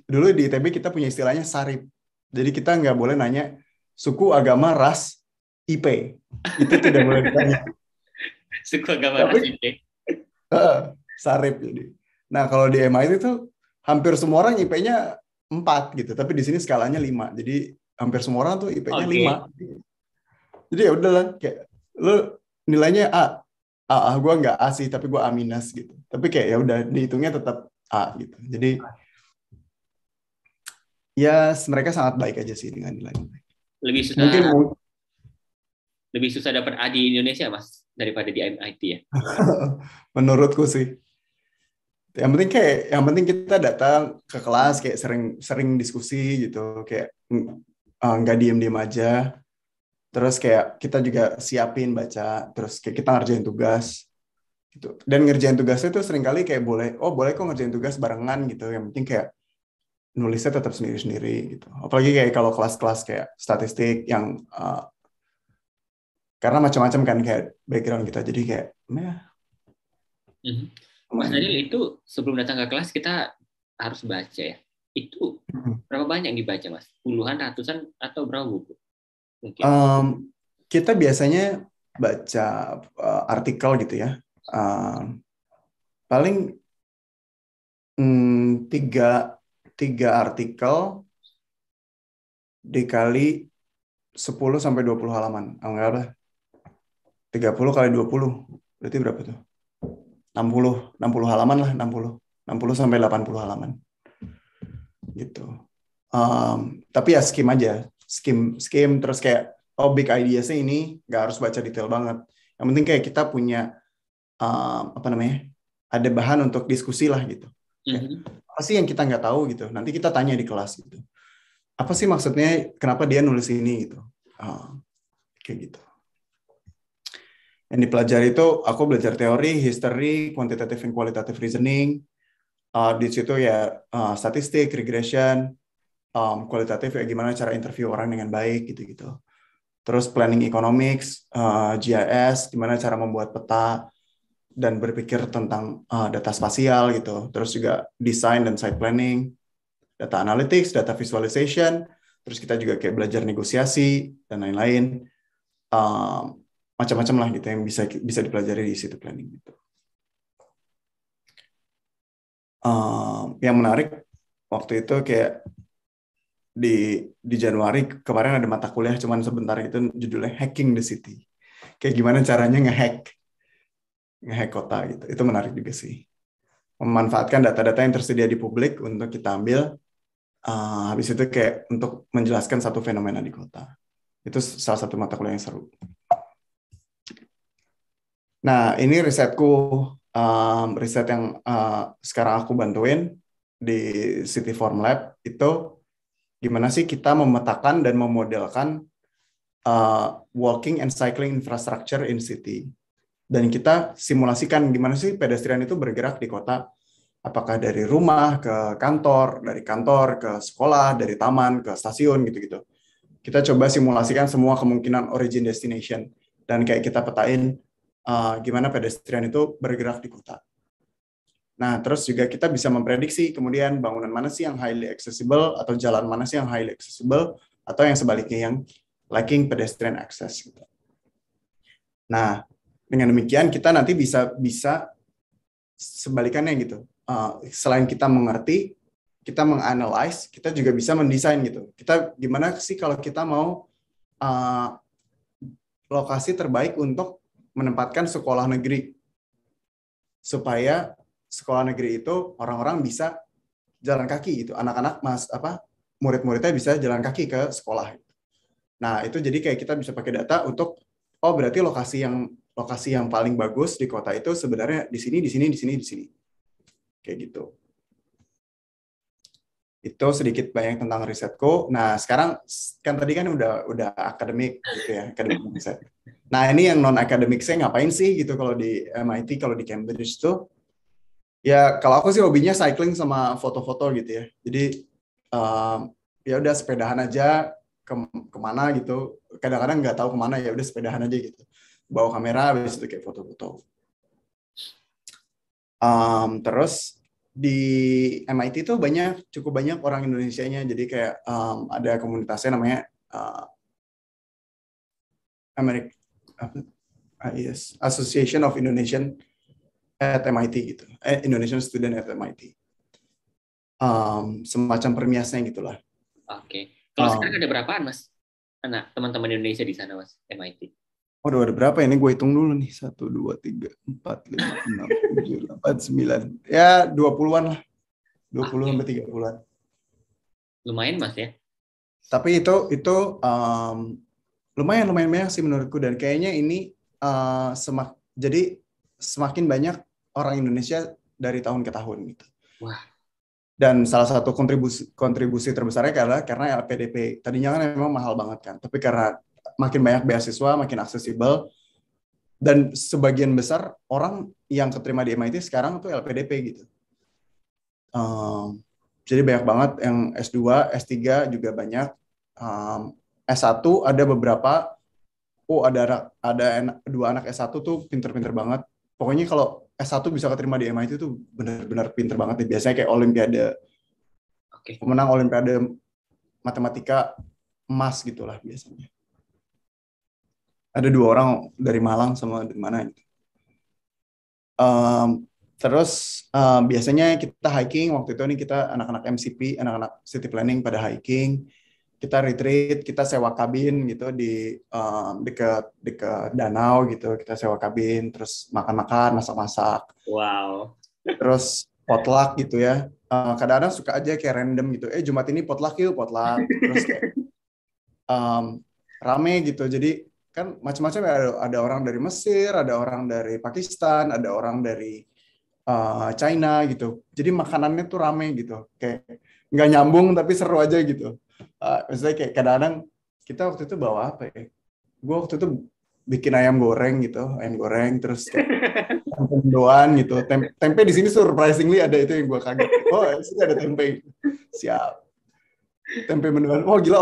Dulu di ITB kita punya istilahnya sarip. Jadi kita nggak boleh nanya suku, agama, ras, IP. Itu tidak boleh ditanya. Suku agama ras Tapi IP. sarip jadi. Nah, kalau di MIT tuh hampir semua orang IP-nya 4 gitu, tapi di sini skalanya 5. Jadi hampir semua orang tuh IP-nya 5. Jadi ya udahlah, kayak lu nilainya A. Gue nggak A sih, tapi gue A minus gitu. Tapi kayak ya udah dihitungnya tetap A gitu. Jadi ya mereka sangat baik aja sih dengan nilai-nilai. Lebih susah Mungkin lebih susah dapat A di Indonesia Mas daripada di MIT ya. menurutku sih. Yang penting kita datang ke kelas, kayak sering diskusi gitu, kayak nggak diem-diem aja. Terus kayak kita juga siapin baca, terus kayak kita ngerjain tugas gitu. Dan ngerjain tugasnya tuh seringkali kayak boleh kok ngerjain tugas barengan gitu. Yang penting kayak nulisnya tetap sendiri-sendiri gitu. Apalagi kayak kalau kelas-kelas kayak statistik yang karena macam-macam kan kayak background kita, jadi kayak Mhm. Mas lumayan. Daniel, itu sebelum datang ke kelas kita harus baca ya. Itu berapa banyak yang dibaca, Mas? Puluhan, ratusan, atau berapa buku? Mungkin. Kita biasanya baca artikel gitu ya. Paling tiga artikel dikali 10 sampai 20 halaman. Enggak apa? 30 kali 20. Berarti berapa tuh? 60 halaman lah, 60 sampai 80 halaman gitu. Tapi ya skim aja, skim terus kayak big ideas-nya ini nggak harus baca detail banget. Yang penting kayak kita punya apa namanya, ada bahan untuk diskusi lah gitu. Kayak, apa sih yang kita nggak tahu gitu? Nanti kita tanya di kelas gitu. Apa sih maksudnya? Kenapa dia nulis ini gitu? Kayak gitu. Yang dipelajari itu aku belajar teori, history, quantitative and qualitative reasoning. Di situ ya statistik, regression, kualitatif ya gimana cara interview orang dengan baik gitu-gitu. Terus planning economics, GIS, gimana cara membuat peta dan berpikir tentang data spasial gitu. Terus juga design dan site planning, data analytics, data visualization. Terus kita juga kayak belajar negosiasi dan lain-lain. Macam-macam lah gitu yang bisa dipelajari di situ planning gitu. Yang menarik waktu itu kayak di Januari kemarin ada mata kuliah cuman sebentar itu judulnya Hacking the City. Kayak gimana caranya ngehack kota gitu. Itu menarik juga sih. Memanfaatkan data-data yang tersedia di publik untuk kita ambil. Habis itu kayak untuk menjelaskan satu fenomena di kota. Itu salah satu mata kuliah yang seru. Nah, ini risetku, riset yang sekarang aku bantuin di City Form Lab itu gimana sih kita memetakan dan memodelkan walking and cycling infrastructure in city. Dan kita simulasikan gimana sih pedestrian itu bergerak di kota, apakah dari rumah ke kantor, dari kantor ke sekolah, dari taman ke stasiun gitu-gitu. Kita coba simulasikan semua kemungkinan origin destination dan kayak kita petain gimana pedestrian itu bergerak di kota. Nah, terus juga kita bisa memprediksi kemudian bangunan mana sih yang highly accessible atau jalan mana sih yang highly accessible atau yang sebaliknya yang lacking pedestrian access. Nah, dengan demikian kita nanti bisa sebalikannya gitu. Selain kita mengerti, kita menganalyze, kita juga bisa mendesain gitu. Kita gimana sih kalau kita mau lokasi terbaik untuk menempatkan sekolah negeri supaya sekolah negeri itu orang-orang bisa jalan kaki gitu. Anak-anak murid-muridnya bisa jalan kaki ke sekolah. Nah, itu jadi kayak kita bisa pakai data untuk berarti lokasi yang paling bagus di kota itu sebenarnya di sini, di sini, di sini, di sini. Kayak gitu. Itu sedikit banyak tentang risetku. Nah, sekarang kan tadi kan udah akademik gitu ya, akademik riset. Nah, ini yang non akademik saya ngapain sih gitu kalau di MIT, kalau di Cambridge tuh ya kalau aku sih hobinya cycling sama foto-foto gitu ya. Jadi ya udah sepedahan aja kemana gitu. Kadang-kadang nggak tahu kemana ya udah sepedahan aja gitu. Bawa kamera habis itu kayak foto-foto. Terus di MIT itu cukup banyak orang Indonesianya. Jadi kayak ada komunitasnya namanya Association of Indonesian at MIT gitu. Indonesian Student at MIT. Semacam permiasnya gitulah. Oke. Kalau sekarang ada berapaan, Mas? Anak teman-teman Indonesia di sana, Mas, MIT. Waduh, ada berapa ini? Gue hitung dulu nih. 1, 2, 3, 4, 5, 6, 7, 8, 9. Ya, 20-an lah. 20 sampai 30-an. Lumayan, Mas ya. Tapi itu lumayan banyak sih menurutku. Dan kayaknya ini jadi semakin banyak orang Indonesia dari tahun ke tahun gitu. Wah. Dan salah satu kontribusi terbesarnya adalah karena LPDP. Tadinya kan memang mahal banget kan. Tapi karena makin banyak beasiswa, makin aksesibel, dan sebagian besar orang yang keterima di MIT sekarang tuh LPDP gitu. Jadi banyak banget yang S2, S3 juga banyak. S1 ada beberapa. Oh, dua anak S1 tuh pinter-pinter banget. Pokoknya kalau S1 bisa keterima di MIT tuh benar-benar pinter banget nih. Biasanya kayak Oke. pemenang Olimpiade matematika emas gitulah biasanya. Ada 2 orang dari Malang sama dari mana gitu. Terus biasanya kita hiking, waktu itu nih kita anak-anak MCP, anak-anak city planning pada hiking, kita retreat, kita sewa kabin gitu di dekat dekat danau gitu, kita sewa kabin, terus makan-makan, masak-masak, Wow. terus potluck gitu ya. Kadang-kadang suka aja kayak random gitu, Jumat ini potluck yuk, potluck, terus kayak rame gitu. Jadi kan macam-macam ya, ada orang dari Mesir, ada orang dari Pakistan, ada orang dari China gitu. Jadi makanannya tuh rame gitu. Kayak nggak nyambung tapi seru aja gitu. Misalnya kayak kadang-kadang kita waktu itu bawa apa ya? Gue waktu itu bikin ayam goreng gitu, ayam goreng terus kayak tempe mendoan gitu. Tempe di sini surprisingly ada, itu yang gue kaget. Oh, di sini ada tempe. Siap. Tempe mendoan. Oh, gila,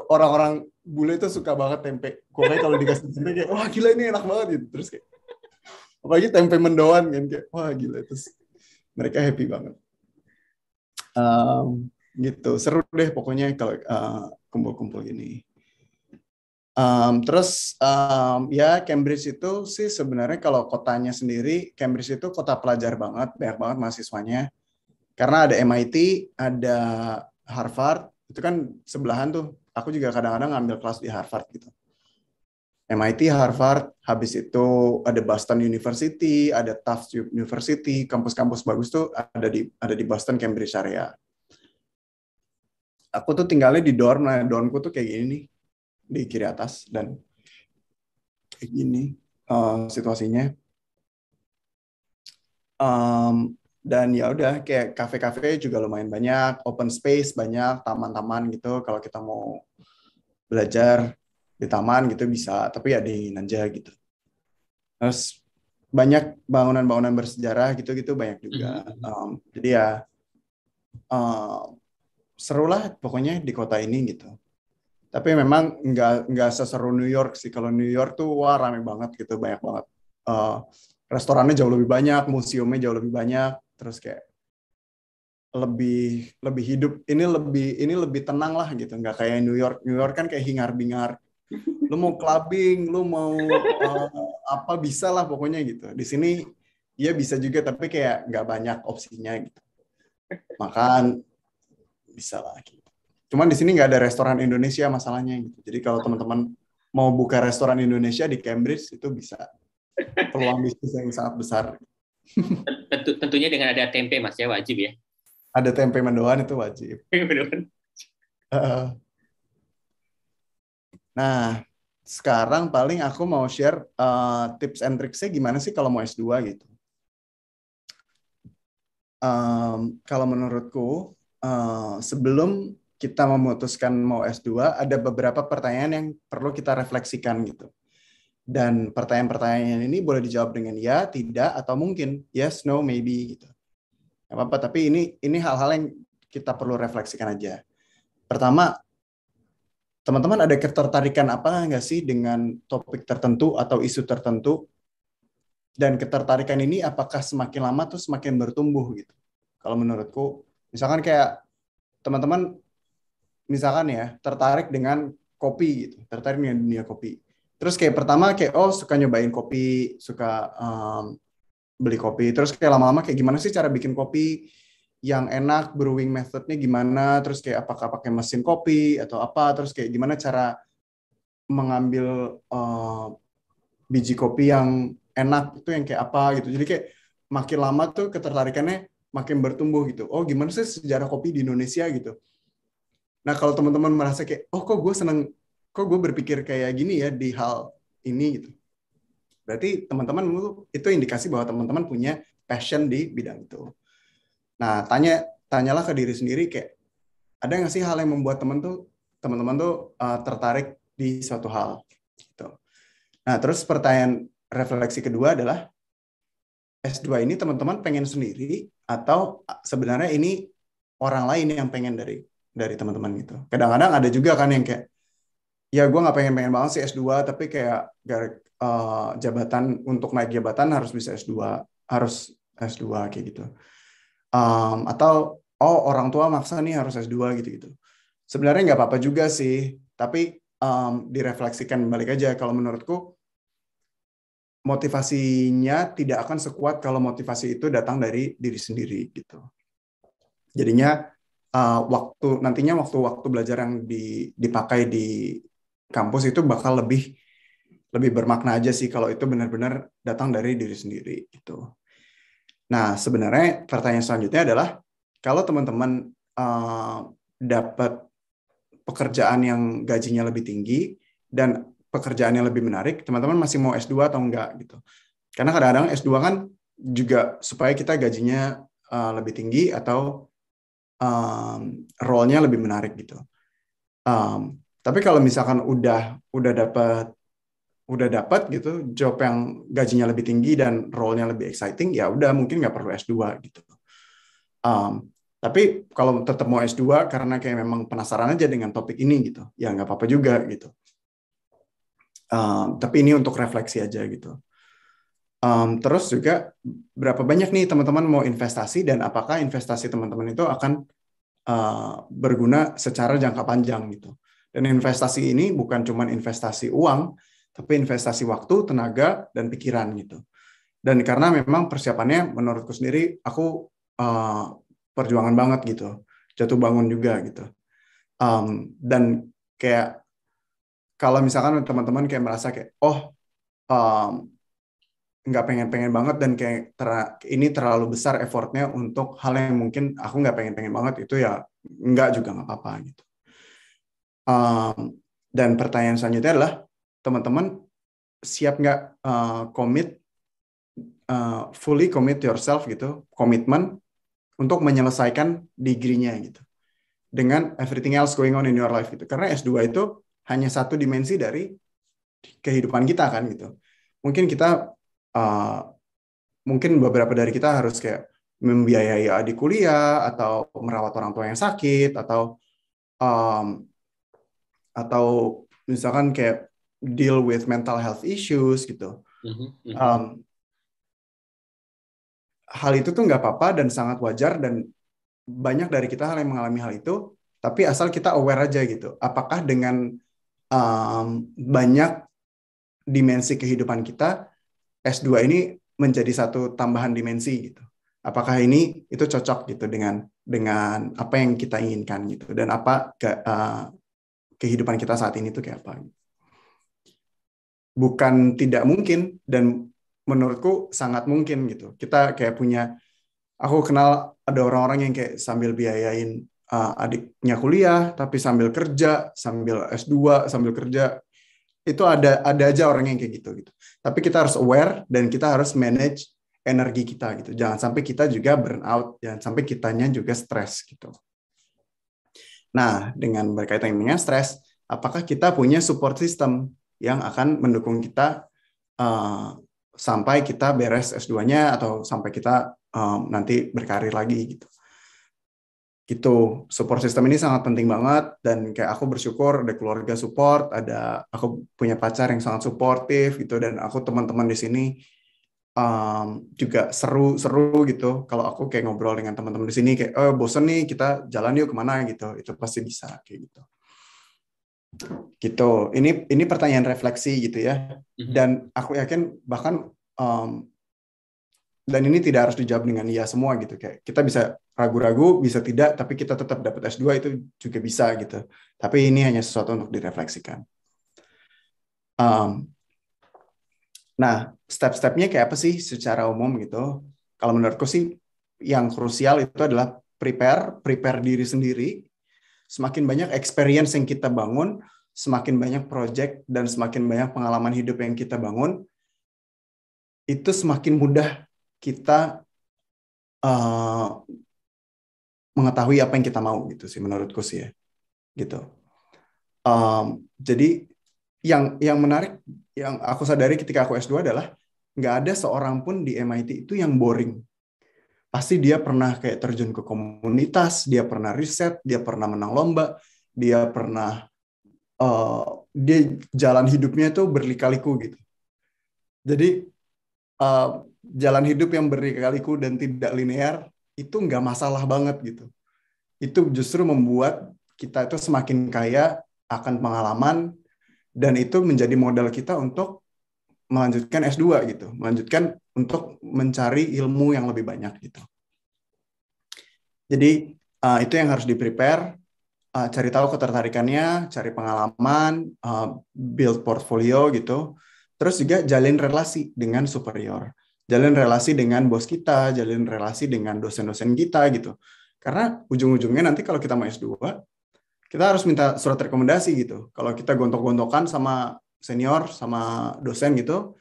orang-orang bule itu suka banget tempe. Pokoknya kalau dikasih tempe kayak, wah gila ini enak banget gitu. Terus kayak, apalagi tempe mendoan kan kayak, wah gila, terus mereka happy banget. Gitu, seru deh pokoknya kalau kumpul-kumpul gini. Terus ya Cambridge itu sih sebenarnya kalau kotanya sendiri, Cambridge itu kota pelajar banget, banyak banget mahasiswanya. Karena ada MIT, ada Harvard, itu kan sebelahan tuh. Aku juga kadang-kadang ngambil kelas di Harvard gitu. MIT, Harvard, habis itu ada Boston University, ada Tufts University, kampus-kampus bagus tuh ada di Boston, Cambridge area. Aku tuh tinggalnya di dorm, nah dormku tuh kayak gini nih, di kiri atas, dan kayak gini situasinya. Dan ya udah kayak kafe-kafe juga lumayan banyak, open space banyak, taman-taman gitu. Kalau kita mau belajar di taman gitu bisa, tapi ya dingin aja gitu. Terus banyak bangunan-bangunan bersejarah gitu-gitu banyak juga. Jadi ya seru lah pokoknya di kota ini gitu. Tapi memang nggak seseru New York sih. Kalau New York tuh wah rame banget gitu, banyak banget. Restorannya jauh lebih banyak, museumnya jauh lebih banyak, terus kayak lebih lebih hidup. Ini lebih tenang lah gitu, nggak kayak New York. New York kan kayak hingar-bingar. Lu mau clubbing, lu mau apa bisa lah pokoknya gitu. Di sini ya bisa juga, tapi kayak nggak banyak opsinya gitu. Makan bisa lah gitu. Cuman di sini nggak ada restoran Indonesia masalahnya gitu. Jadi kalau teman-teman mau buka restoran Indonesia di Cambridge itu bisa, peluang bisnis yang sangat besar. Tentunya dengan ada tempe Mas ya, wajib ya. Ada tempe mendoan itu wajib. Nah, sekarang paling aku mau share tips and tricksnya gimana sih kalau mau S2 gitu. Kalau menurutku, sebelum kita memutuskan mau S2, ada beberapa pertanyaan yang perlu kita refleksikan gitu. Dan pertanyaan-pertanyaan ini boleh dijawab dengan ya, tidak, atau mungkin yes, no, maybe gitu. Gak apa-apa, tapi ini hal-hal yang kita perlu refleksikan aja. Pertama, teman-teman ada ketertarikan apa nggak sih dengan topik tertentu atau isu tertentu? Dan ketertarikan ini apakah semakin lama tuh semakin bertumbuh gitu? Kalau menurutku, misalkan kayak teman-teman misalkan ya tertarik dengan kopi gitu, tertarik dengan dunia kopi. Terus kayak pertama kayak suka nyobain kopi, suka beli kopi. Terus kayak lama-lama kayak gimana sih cara bikin kopi yang enak, brewing methodnya gimana, terus kayak apakah pakai mesin kopi atau apa, terus kayak gimana cara mengambil biji kopi yang enak itu yang kayak apa gitu. Jadi kayak makin lama tuh ketertarikannya makin bertumbuh gitu. Oh gimana sih sejarah kopi di Indonesia gitu. Nah kalau teman-teman merasa kayak, kok gue berpikir kayak gini ya di hal ini gitu. Berarti teman-teman itu indikasi bahwa teman-teman punya passion di bidang itu. Nah tanyalah ke diri sendiri kayak, ada nggak sih hal yang membuat teman-teman tuh tertarik di suatu hal gitu. Nah terus pertanyaan refleksi kedua adalah, S2 ini teman-teman pengen sendiri atau sebenarnya ini orang lain yang pengen dari teman-teman gitu. Kadang-kadang ada juga kan yang kayak, ya gue nggak pengen banget sih S2, tapi kayak jabatan untuk naik jabatan harus bisa S2, harus S2 kayak gitu. Atau orang tua maksa nih harus S2 gitu-gitu. Sebenarnya nggak apa-apa juga sih, tapi direfleksikan balik aja. Kalau menurutku motivasinya tidak akan sekuat kalau motivasi itu datang dari diri sendiri gitu. Jadinya nantinya waktu belajar yang dipakai di kampus itu bakal lebih bermakna aja sih kalau itu benar-benar datang dari diri sendiri gitu. Nah, sebenarnya pertanyaan selanjutnya adalah kalau teman-teman dapat pekerjaan yang gajinya lebih tinggi dan pekerjaan yang lebih menarik, teman-teman masih mau S2 atau enggak gitu. Karena kadang-kadang S2 kan juga supaya kita gajinya lebih tinggi atau role-nya lebih menarik gitu. Tapi kalau misalkan udah dapat gitu job yang gajinya lebih tinggi dan role-nya lebih exciting, ya udah mungkin nggak perlu S2 gitu. Tapi kalau tetap mau S2 karena kayak memang penasaran aja dengan topik ini gitu, ya nggak apa-apa juga gitu. Tapi ini untuk refleksi aja gitu. Terus juga berapa banyak nih teman-teman mau investasi dan apakah investasi teman-teman itu akan berguna secara jangka panjang gitu. Dan investasi ini bukan cuma investasi uang, tapi investasi waktu, tenaga, dan pikiran gitu. Dan karena memang persiapannya menurutku sendiri, aku perjuangan banget gitu, jatuh bangun juga gitu. Dan kayak kalau misalkan teman-teman kayak merasa kayak, nggak pengen-pengen banget dan kayak ini terlalu besar effortnya untuk hal yang mungkin aku nggak pengen-pengen banget, itu ya nggak juga nggak apa-apa gitu. Dan pertanyaan selanjutnya adalah teman-teman siap nggak fully commit yourself gitu, komitmen untuk menyelesaikan degree-nya gitu dengan everything else going on in your life gitu. Karena S2 itu hanya satu dimensi dari kehidupan kita kan gitu. Mungkin kita mungkin beberapa dari kita harus kayak membiayai adik kuliah atau merawat orang tua yang sakit atau misalkan kayak deal with mental health issues gitu. Hal itu tuh nggak apa-apa dan sangat wajar, dan banyak dari kita hal yang mengalami hal itu, tapi asal kita aware aja gitu. Apakah dengan banyak dimensi kehidupan kita, S2 ini menjadi satu tambahan dimensi gitu. Apakah ini itu cocok gitu dengan apa yang kita inginkan gitu, dan apa kehidupan kita saat ini tuh kayak apa. Bukan tidak mungkin, dan menurutku sangat mungkin gitu. Kita kayak aku kenal ada orang-orang yang kayak sambil biayain adiknya kuliah, tapi sambil kerja, sambil S2, sambil kerja. Itu ada aja orang yang kayak gitu. Tapi kita harus aware dan kita harus manage energi kita gitu. Jangan sampai kita juga burn out, jangan sampai kitanya juga stres gitu. Nah, dengan berkaitan dengan stres, apakah kita punya support system yang akan mendukung kita sampai kita beres S2-nya atau sampai kita nanti berkarir lagi gitu. Gitu, support system ini sangat penting banget, dan kayak aku bersyukur ada keluarga support, aku punya pacar yang sangat suportif gitu, dan aku teman-teman di sini juga seru gitu. Kalau aku kayak ngobrol dengan teman-teman di sini kayak bosen nih, kita jalan yuk kemana gitu, itu pasti bisa kayak gitu. Gitu. Ini pertanyaan refleksi gitu ya. Dan aku yakin bahkan dan ini tidak harus dijawab dengan iya semua gitu. Kayak kita bisa ragu-ragu, bisa tidak, tapi kita tetap dapat S2 itu juga bisa gitu. Tapi ini hanya sesuatu untuk direfleksikan. Nah, step-stepnya kayak apa sih secara umum gitu? Kalau menurutku sih yang krusial itu adalah prepare diri sendiri. Semakin banyak experience yang kita bangun, semakin banyak project dan semakin banyak pengalaman hidup yang kita bangun, itu semakin mudah kita mengetahui apa yang kita mau gitu sih menurutku sih ya gitu. Jadi yang menarik yang aku sadari ketika aku S2 adalah nggak ada seorang pun di MIT itu yang boring. pasti dia pernah kayak terjun ke komunitas, dia pernah riset, dia pernah menang lomba, dia pernah dia jalan hidupnya itu berlika-liku gitu. Jadi uh, jalan hidup yang berlika-liku dan tidak linear itu nggak masalah banget gitu. Itu justru membuat kita itu semakin kaya akan pengalaman dan itu menjadi modal kita untuk melanjutkan S2 gitu, melanjutkan untuk mencari ilmu yang lebih banyak gitu. Jadi itu yang harus di-prepare, cari tahu ketertarikannya, cari pengalaman, build portfolio gitu. Terus juga jalin relasi dengan superior, jalin relasi dengan bos kita, jalin relasi dengan dosen-dosen kita gitu. Karena ujung-ujungnya nanti kalau kita mau S2, kita harus minta surat rekomendasi gitu. Kalau kita gontok-gontokan sama senior, sama dosen gitu,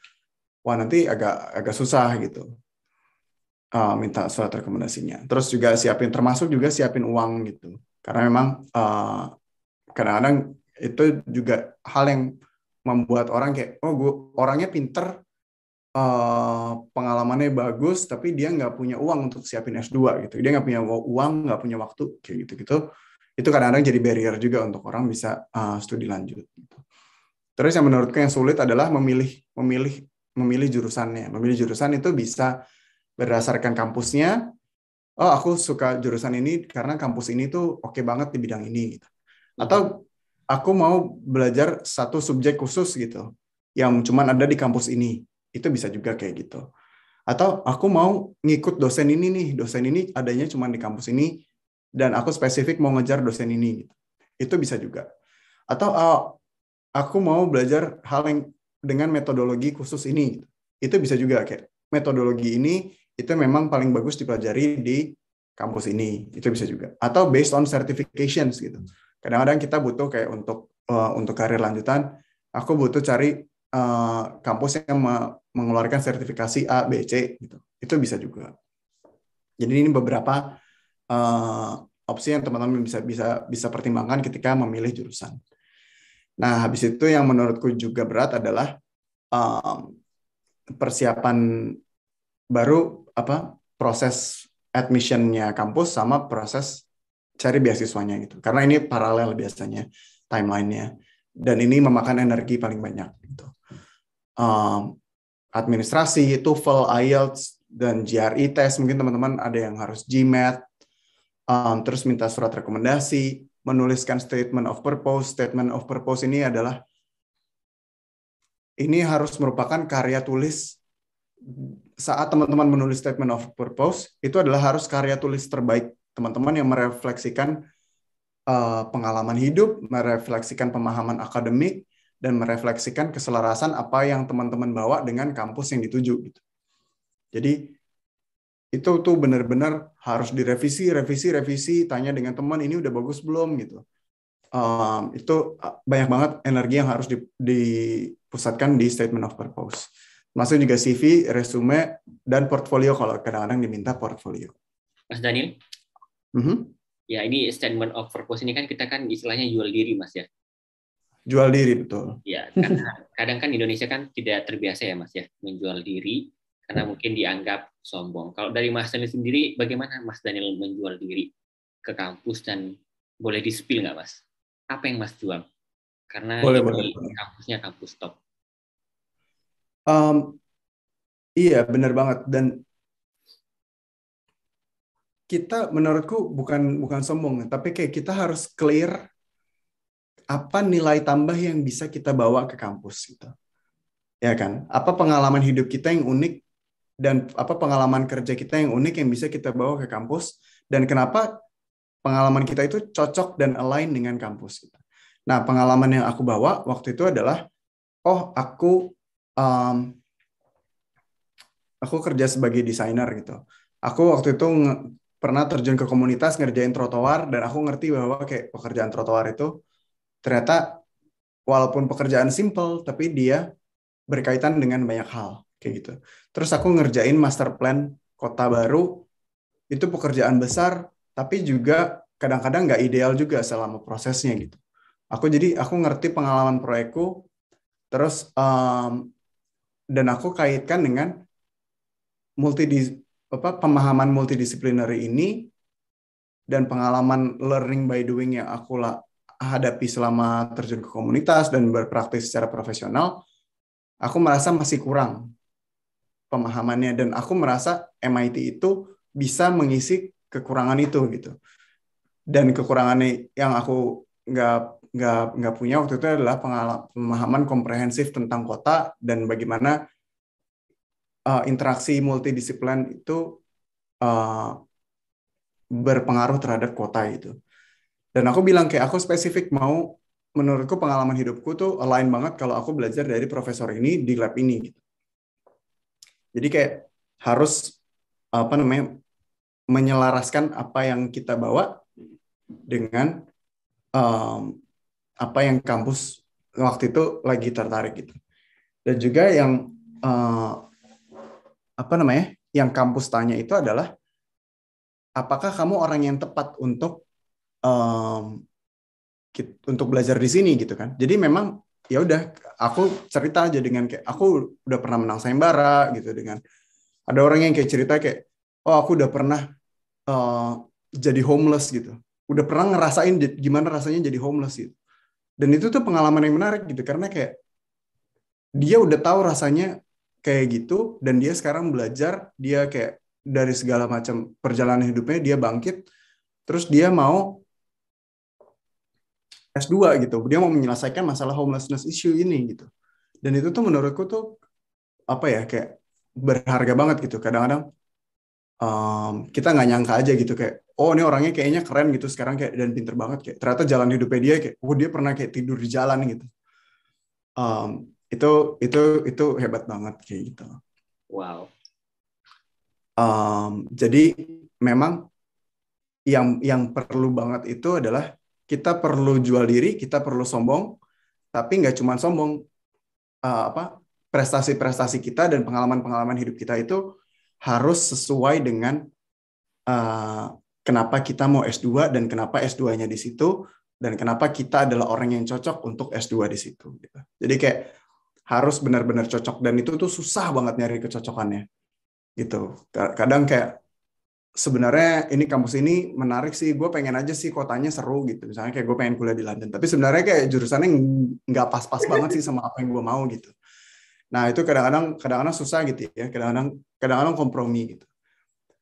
wah nanti agak susah gitu. Minta surat rekomendasinya. Terus juga termasuk juga siapin uang gitu. Karena memang kadang-kadang itu juga hal yang membuat orang kayak, oh gue orangnya pinter, pengalamannya bagus, tapi dia nggak punya uang untuk siapin S2 gitu. Dia nggak punya uang, nggak punya waktu, kayak gitu-gitu. Itu kadang-kadang jadi barrier juga untuk orang bisa studi lanjut. Gitu. Terus yang menurutku yang sulit adalah memilih jurusannya. Memilih jurusan itu bisa berdasarkan kampusnya. Oh, aku suka jurusan ini karena kampus ini tuh oke banget di bidang ini. Gitu. Atau aku mau belajar satu subjek khusus gitu, yang cuman ada di kampus ini. Itu bisa juga kayak gitu. Atau aku mau ngikut dosen ini nih, dosen ini adanya cuman di kampus ini, dan aku spesifik mau ngejar dosen ini. Gitu. Itu bisa juga. Atau aku mau belajar hal yang dengan metodologi khusus ini. Gitu. Itu bisa juga kayak metodologi ini itu memang paling bagus dipelajari di kampus ini. Itu bisa juga. Atau based on certifications gitu. Kadang-kadang kita butuh kayak untuk karir lanjutan, aku butuh cari kampus yang mengeluarkan sertifikasi A, B, C gitu. Itu bisa juga. Jadi ini beberapa opsi yang teman-teman bisa pertimbangkan ketika memilih jurusan. Nah, habis itu yang menurutku juga berat adalah persiapan baru proses admission-nya kampus sama proses cari beasiswanya gitu. Karena ini paralel biasanya timeline-nya. Dan ini memakan energi paling banyak gitu. Administrasi, TOEFL, IELTS, dan GRE test. Mungkin teman-teman ada yang harus GMAT, terus minta surat rekomendasi, menuliskan statement of purpose. Statement of purpose ini harus merupakan karya tulis. Saat teman-teman menulis statement of purpose, itu adalah harus karya tulis terbaik teman-teman yang merefleksikan pengalaman hidup, merefleksikan pemahaman akademik, dan merefleksikan keselarasan apa yang teman-teman bawa dengan kampus yang dituju. Gitu. Jadi itu tuh benar-benar harus revisi, tanya dengan teman ini udah bagus belum gitu. Itu banyak banget energi yang harus dipusatkan di statement of purpose. Masuk juga CV, resume, dan portfolio kalau kadang-kadang diminta portfolio. Mas Daniel? Ya, ini statement of purpose ini kan kita kan istilahnya jual diri, Mas ya. Jual diri, betul. Ya, karena kadang kan Indonesia kan tidak terbiasa ya, Mas ya, menjual diri karena mungkin dianggap sombong. Kalau dari Mas Daniel sendiri, bagaimana Mas Daniel menjual diri ke kampus dan boleh di-spill nggak, Mas? Apa yang Mas jual? Karena boleh. Kampusnya kampus top. Iya, benar banget. Dan kita menurutku bukan sombong, tapi kayak kita harus clear apa nilai tambah yang bisa kita bawa ke kampus gitu. Ya kan? Apa pengalaman hidup kita yang unik dan apa pengalaman kerja kita yang unik yang bisa kita bawa ke kampus dan kenapa pengalaman kita itu cocok dan align dengan kampus gitu. Nah, pengalaman yang aku bawa waktu itu adalah aku kerja sebagai desainer gitu. Aku waktu itu pernah terjun ke komunitas ngerjain trotoar dan aku ngerti bahwa kayak pekerjaan trotoar itu ternyata walaupun pekerjaan simple tapi dia berkaitan dengan banyak hal kayak gitu. Terus aku ngerjain master plan kota baru, itu pekerjaan besar tapi juga kadang-kadang nggak ideal juga selama prosesnya gitu. Aku ngerti pengalaman proyekku, terus dan aku kaitkan dengan pemahaman multidisciplinary ini dan pengalaman learning by doing yang aku hadapi selama terjun ke komunitas dan berpraktis secara profesional, aku merasa masih kurang pemahamannya, dan aku merasa MIT itu bisa mengisi kekurangan itu gitu. Dan kekurangannya yang aku nggak punya waktu itu adalah pemahaman komprehensif tentang kota dan bagaimana interaksi multidisiplin itu berpengaruh terhadap kota itu. Dan aku bilang kayak aku spesifik mau, menurutku pengalaman hidupku tuh align banget kalau aku belajar dari profesor ini di lab ini gitu. Jadi kayak harus menyelaraskan apa yang kita bawa dengan apa yang kampus waktu itu lagi tertarik gitu. Dan juga yang yang kampus tanya itu adalah apakah kamu orang yang tepat untuk belajar di sini gitu kan. Jadi memang ya udah, aku cerita aja dengan kayak aku udah pernah menang sayembara gitu, dengan ada orang yang kayak cerita kayak, oh aku udah pernah jadi homeless gitu, udah pernah ngerasain gimana rasanya jadi homeless gitu. Dan itu tuh pengalaman yang menarik gitu, karena kayak dia udah tahu rasanya kayak gitu, dan dia sekarang belajar, dia kayak dari segala macam perjalanan hidupnya dia bangkit, terus dia mau S2 gitu, dia mau menyelesaikan masalah homelessness issue ini gitu. Dan itu tuh menurutku tuh kayak berharga banget gitu. Kadang-kadang kita nggak nyangka aja gitu, kayak oh ini orangnya kayaknya keren gitu sekarang kayak dan pinter banget, kayak ternyata jalan hidupnya dia kayak oh dia pernah kayak tidur di jalan gitu. Itu hebat banget kayak gitu. Wow. Jadi memang yang perlu banget itu adalah kita perlu jual diri, kita perlu sombong, tapi nggak cuma sombong, prestasi-prestasi kita dan pengalaman-pengalaman hidup kita itu harus sesuai dengan kenapa kita mau S2 dan kenapa S2-nya di situ dan kenapa kita adalah orang yang cocok untuk S2 di situ. Gitu. Jadi kayak harus benar-benar cocok, dan itu tuh susah banget nyari kecocokannya. Gitu. Kadang kayak sebenarnya ini kampus ini menarik sih, gue pengen aja sih kotanya seru gitu, misalnya kayak gue pengen kuliah di London, tapi sebenarnya kayak jurusannya nggak pas-pas banget sih sama apa yang gue mau gitu. Nah itu kadang-kadang susah gitu ya, kadang-kadang kompromi gitu.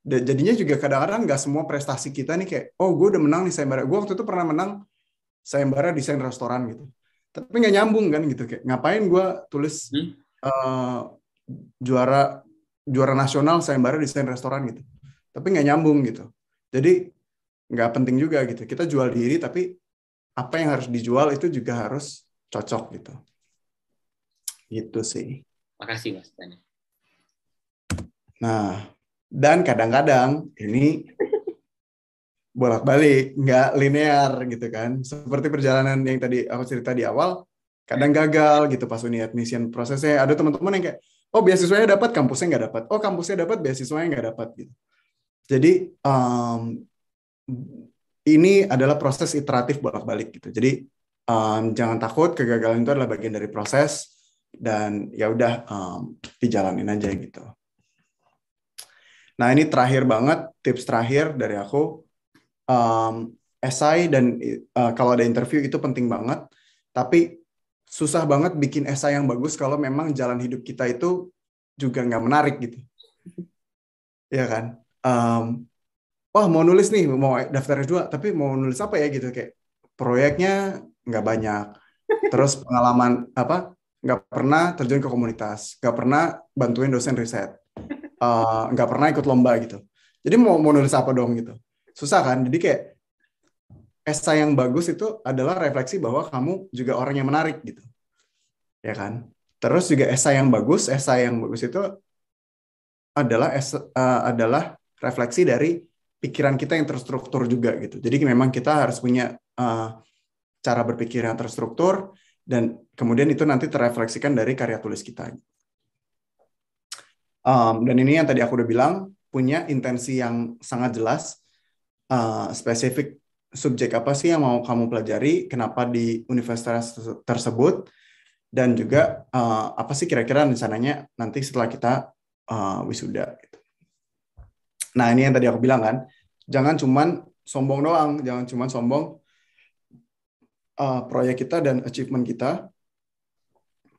Dan jadinya juga kadang-kadang nggak semua prestasi kita nih kayak oh gue udah menang nih sayembara, gue waktu itu pernah menang sayembara desain restoran gitu, tapi nggak nyambung kan gitu, kayak ngapain gue tulis juara nasional sayembara desain restoran gitu, tapi nggak nyambung gitu. Jadi nggak penting juga gitu. Kita jual diri, tapi apa yang harus dijual itu juga harus cocok gitu. Gitu sih. Makasih Mas Tani. Nah, dan kadang-kadang ini bolak-balik, nggak linear gitu kan. Seperti perjalanan yang tadi aku cerita di awal, kadang gagal gitu pas uni admission prosesnya. Ada teman-teman yang kayak, oh beasiswanya dapat, kampusnya nggak dapat. Oh kampusnya dapat, beasiswanya nggak dapat gitu. Jadi ini adalah proses iteratif bolak-balik gitu. Jadi jangan takut, kegagalan itu adalah bagian dari proses, dan ya udah dijalanin aja gitu. Nah ini terakhir banget, tips terakhir dari aku, esai dan kalau ada interview itu penting banget, tapi susah banget bikin esai yang bagus kalau memang jalan hidup kita itu juga nggak menarik gitu. Ya kan? Wah mau nulis nih, mau daftar S2, tapi mau nulis apa ya gitu, kayak proyeknya nggak banyak, terus pengalaman nggak pernah terjun ke komunitas, nggak pernah bantuin dosen riset, nggak pernah ikut lomba gitu. Jadi mau nulis apa dong gitu, susah kan? Jadi kayak esai yang bagus itu adalah refleksi bahwa kamu juga orang yang menarik gitu, ya kan? Terus juga esai yang bagus itu adalah refleksi dari pikiran kita yang terstruktur juga gitu. Jadi memang kita harus punya cara berpikir yang terstruktur, dan kemudian itu nanti terrefleksikan dari karya tulis kita. Dan ini yang tadi aku udah bilang, punya intensi yang sangat jelas, spesifik subjek apa sih yang mau kamu pelajari, kenapa di universitas tersebut, dan juga apa sih kira-kira rencananya nanti setelah kita wisuda. Gitu. Nah, ini yang tadi aku bilang kan, jangan cuman sombong doang, jangan cuman sombong proyek kita dan achievement kita,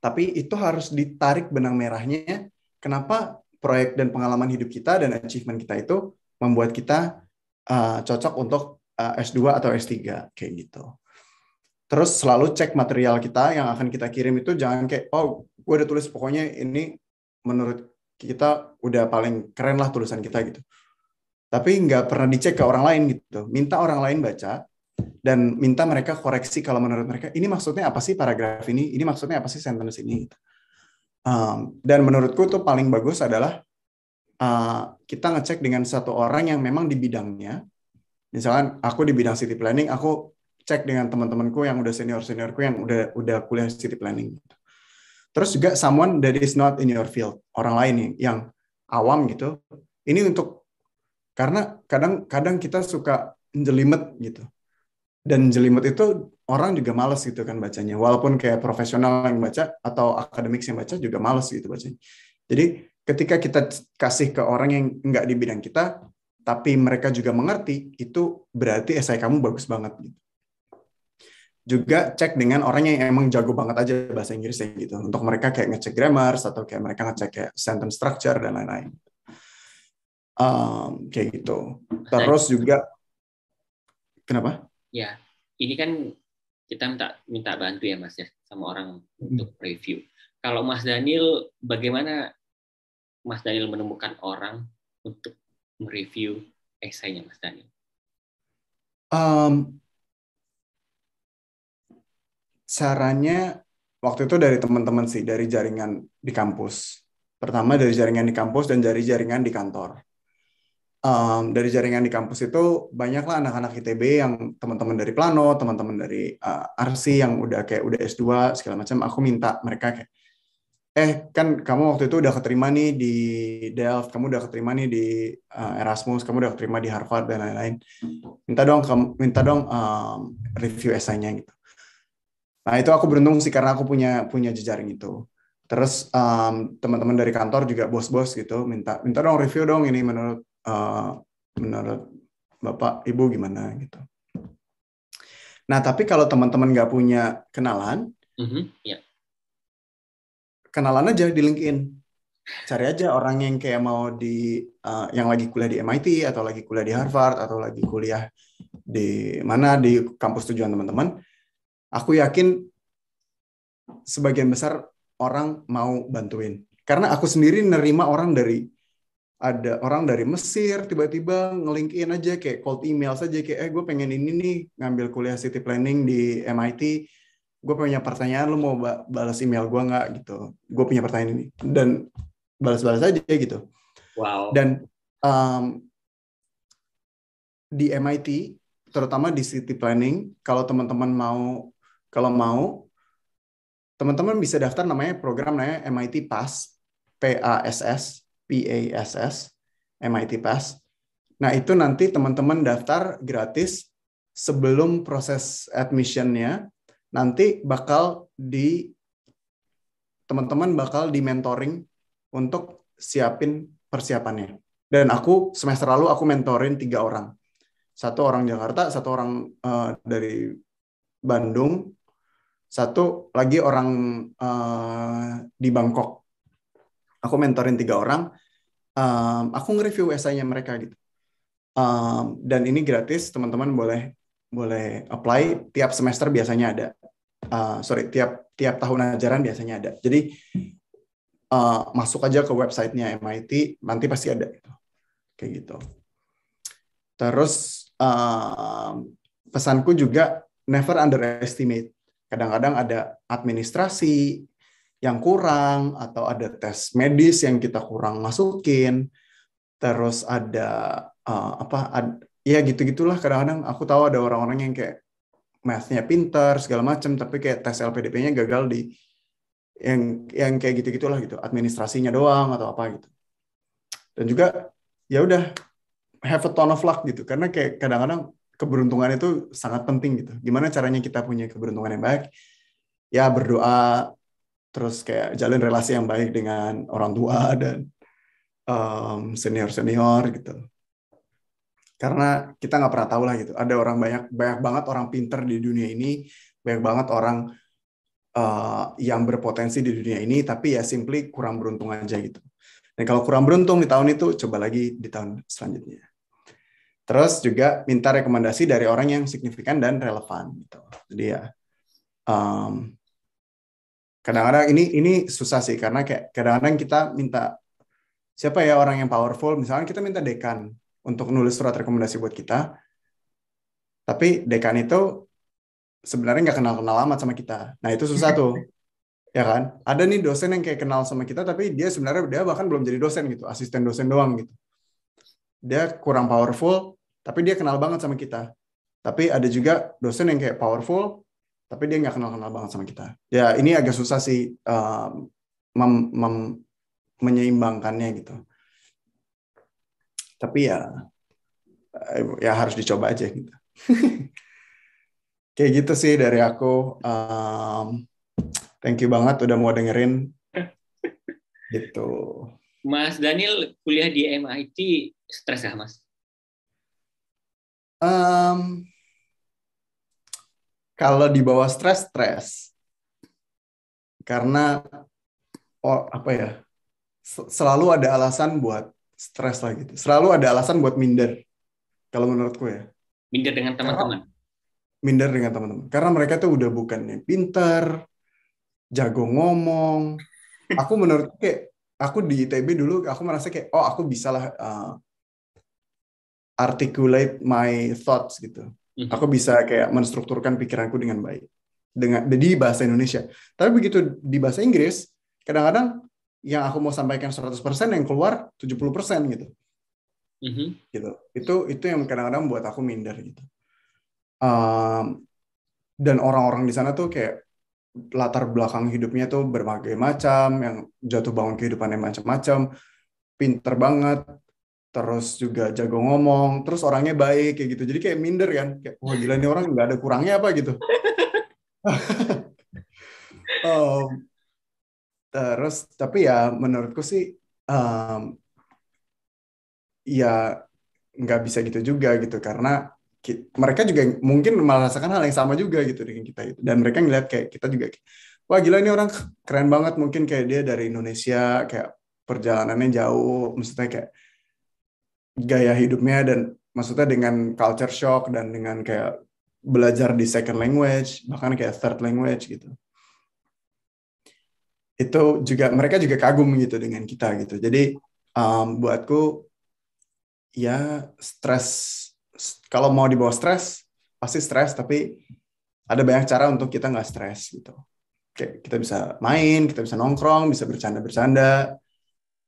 tapi itu harus ditarik benang merahnya. Kenapa proyek dan pengalaman hidup kita dan achievement kita itu membuat kita cocok untuk S2 atau S3 kayak gitu. Terus selalu cek material kita yang akan kita kirim itu jangan kayak, oh, gue udah tulis pokoknya ini menurut kita udah paling keren lah tulisan kita gitu. Tapi nggak pernah dicek ke orang lain gitu. Minta orang lain baca dan minta mereka koreksi kalau menurut mereka ini maksudnya apa sih paragraf ini maksudnya apa sih sentence ini. Dan menurutku tuh paling bagus adalah kita ngecek dengan satu orang yang memang di bidangnya. Misalkan aku di bidang city planning, aku cek dengan teman-temanku yang udah seniorku yang udah kuliah city planning. Terus juga someone that is not in your field, orang lain nih yang awam gitu. Ini untuk karena kadang-kadang kita suka jelimet gitu. Dan jelimet itu orang juga males gitu kan bacanya. Walaupun kayak profesional yang baca atau akademik yang baca juga males gitu bacanya. Jadi ketika kita kasih ke orang yang nggak di bidang kita, tapi mereka juga mengerti, itu berarti esai kamu bagus banget. Gitu. Juga cek dengan orang yang emang jago banget aja bahasa Inggrisnya gitu. Untuk mereka kayak ngecek grammar, atau kayak mereka ngecek kayak sentence structure, dan lain-lain. Kayak gitu. Terus juga, kenapa? Ya, ini kan kita minta bantu ya Mas ya sama orang untuk review. Kalau Mas Daniel, bagaimana Mas Daniel menemukan orang untuk mereview esainya Mas Daniel? Caranya waktu itu dari teman-teman sih, dari jaringan di kampus. Pertama dari jaringan di kampus dan dari jaringan di kantor. Dari jaringan di kampus itu banyaklah anak-anak ITB yang teman-teman dari Plano, teman-teman dari RC yang udah kayak udah S2 segala macam. Aku minta mereka kayak, kan kamu waktu itu udah keterima nih di Delft, kamu udah keterima nih di Erasmus, kamu udah keterima di Harvard dan lain-lain. Minta dong review esainya gitu. Nah itu aku beruntung sih karena aku punya jejaring itu. Terus teman-teman dari kantor juga bos-bos gitu minta dong review dong ini menurut Bapak Ibu gimana gitu. Nah tapi kalau teman-teman nggak punya kenalan, kenalan aja di LinkedIn. Cari aja orang yang kayak mau yang lagi kuliah di MIT atau lagi kuliah di Harvard atau lagi kuliah di mana di kampus tujuan teman-teman. Aku yakin sebagian besar orang mau bantuin. Karena aku sendiri nerima ada orang dari Mesir tiba-tiba nge-link-in aja kayak cold email saja kayak gue pengen ini nih ngambil kuliah city planning di MIT, gue punya pertanyaan, lu mau balas email gue nggak gitu, gue punya pertanyaan ini, dan balas-balas aja gitu. Wow. Dan di MIT terutama di city planning kalau teman-teman mau teman-teman bisa daftar program namanya MIT PASS, PASS, MIT PASS. Nah, itu nanti teman-teman daftar gratis sebelum proses admission-nya, nanti teman-teman bakal di mentoring untuk siapin persiapannya. Dan semester lalu aku mentorin 3 orang. 1 orang Jakarta, 1 orang dari Bandung, 1 lagi orang di Bangkok. Aku mentorin 3 orang. Aku nge-review esainya mereka gitu. Dan ini gratis, teman-teman boleh apply tiap semester biasanya ada. Tiap tahun ajaran biasanya ada. Jadi masuk aja ke websitenya MIT, nanti pasti ada gitu. Kayak gitu. Terus pesanku juga never underestimate. Kadang-kadang ada administrasi yang kurang atau ada tes medis yang kita kurang masukin. Terus ada ya gitu-gitulah. Kadang-kadang aku tahu ada orang-orang yang kayak math-nya pintar segala macam tapi kayak tes LPDP-nya gagal di yang kayak gitu-gitulah gitu. Administrasinya doang atau apa gitu. Dan juga ya udah have a ton of luck gitu, karena kayak kadang-kadang keberuntungan itu sangat penting gitu. Gimana caranya kita punya keberuntungan yang baik? Ya berdoa, terus kayak jalin relasi yang baik dengan orang tua dan senior-senior gitu. Karena kita nggak pernah tahu lah gitu. Ada orang banyak banget orang pinter di dunia ini, banyak banget orang yang berpotensi di dunia ini, tapi ya simply kurang beruntung aja gitu. Dan kalau kurang beruntung di tahun itu, coba lagi di tahun selanjutnya. Terus juga minta rekomendasi dari orang yang signifikan dan relevan gitu. Jadi ya kadang-kadang ini susah sih karena kayak kadang-kadang kita minta siapa ya orang yang powerful, misalnya kita minta dekan untuk nulis surat rekomendasi buat kita, tapi dekan itu sebenarnya nggak kenal-kenal amat sama kita. Nah itu susah tuh, ya kan? Ada nih dosen yang kayak kenal sama kita, tapi dia sebenarnya dia bahkan belum jadi dosen gitu, asisten dosen doang gitu. Dia kurang powerful, tapi dia kenal banget sama kita. Tapi ada juga dosen yang kayak powerful, tapi dia nggak kenal-kenal banget sama kita. Ya ini agak susah sih menyeimbangkannya gitu. Tapi ya harus dicoba aja gitu. Kayak gitu sih dari aku. Thank you banget udah mau dengerin gitu. Mas Daniel kuliah di MIT stres ya, Mas? Kalau di bawah stres. Karena apa ya? Selalu ada alasan buat stres lah gitu. Selalu ada alasan buat minder. Kalau menurutku ya. Minder dengan teman-teman. Minder dengan teman-teman. Karena mereka tuh udah bukannya pinter, jago ngomong. Aku menurut kayak aku di ITB dulu aku merasa kayak aku bisa lah articulate my thoughts gitu. Aku bisa kayak menstrukturkan pikiranku dengan baik di bahasa Indonesia. Tapi begitu di bahasa Inggris, kadang-kadang yang aku mau sampaikan 100% yang keluar 70% gitu. Gitu. Itu yang kadang-kadang buat aku minder gitu. Dan orang-orang di sana tuh kayak latar belakang hidupnya tuh berbagai macam, yang jatuh bangun kehidupannya macam-macam, pinter banget, terus juga jago ngomong, terus orangnya baik kayak gitu. Jadi kayak minder kan, kayak wah gila nih orang nggak ada kurangnya apa gitu. Terus tapi ya menurutku sih ya nggak bisa gitu juga gitu karena mereka juga mungkin merasakan hal yang sama juga gitu dengan kita itu, dan mereka ngeliat kayak kita juga wah gila ini orang keren banget, mungkin kayak dia dari Indonesia kayak perjalanannya jauh, maksudnya kayak gaya hidupnya dan maksudnya dengan culture shock dan dengan kayak belajar di second language bahkan kayak third language gitu, itu juga mereka juga kagum gitu dengan kita gitu. Jadi buatku ya stres, kalau mau dibawa stres pasti stres, tapi ada banyak cara untuk kita nggak stres gitu. Kayak kita bisa main, kita bisa nongkrong, bisa bercanda-bercanda,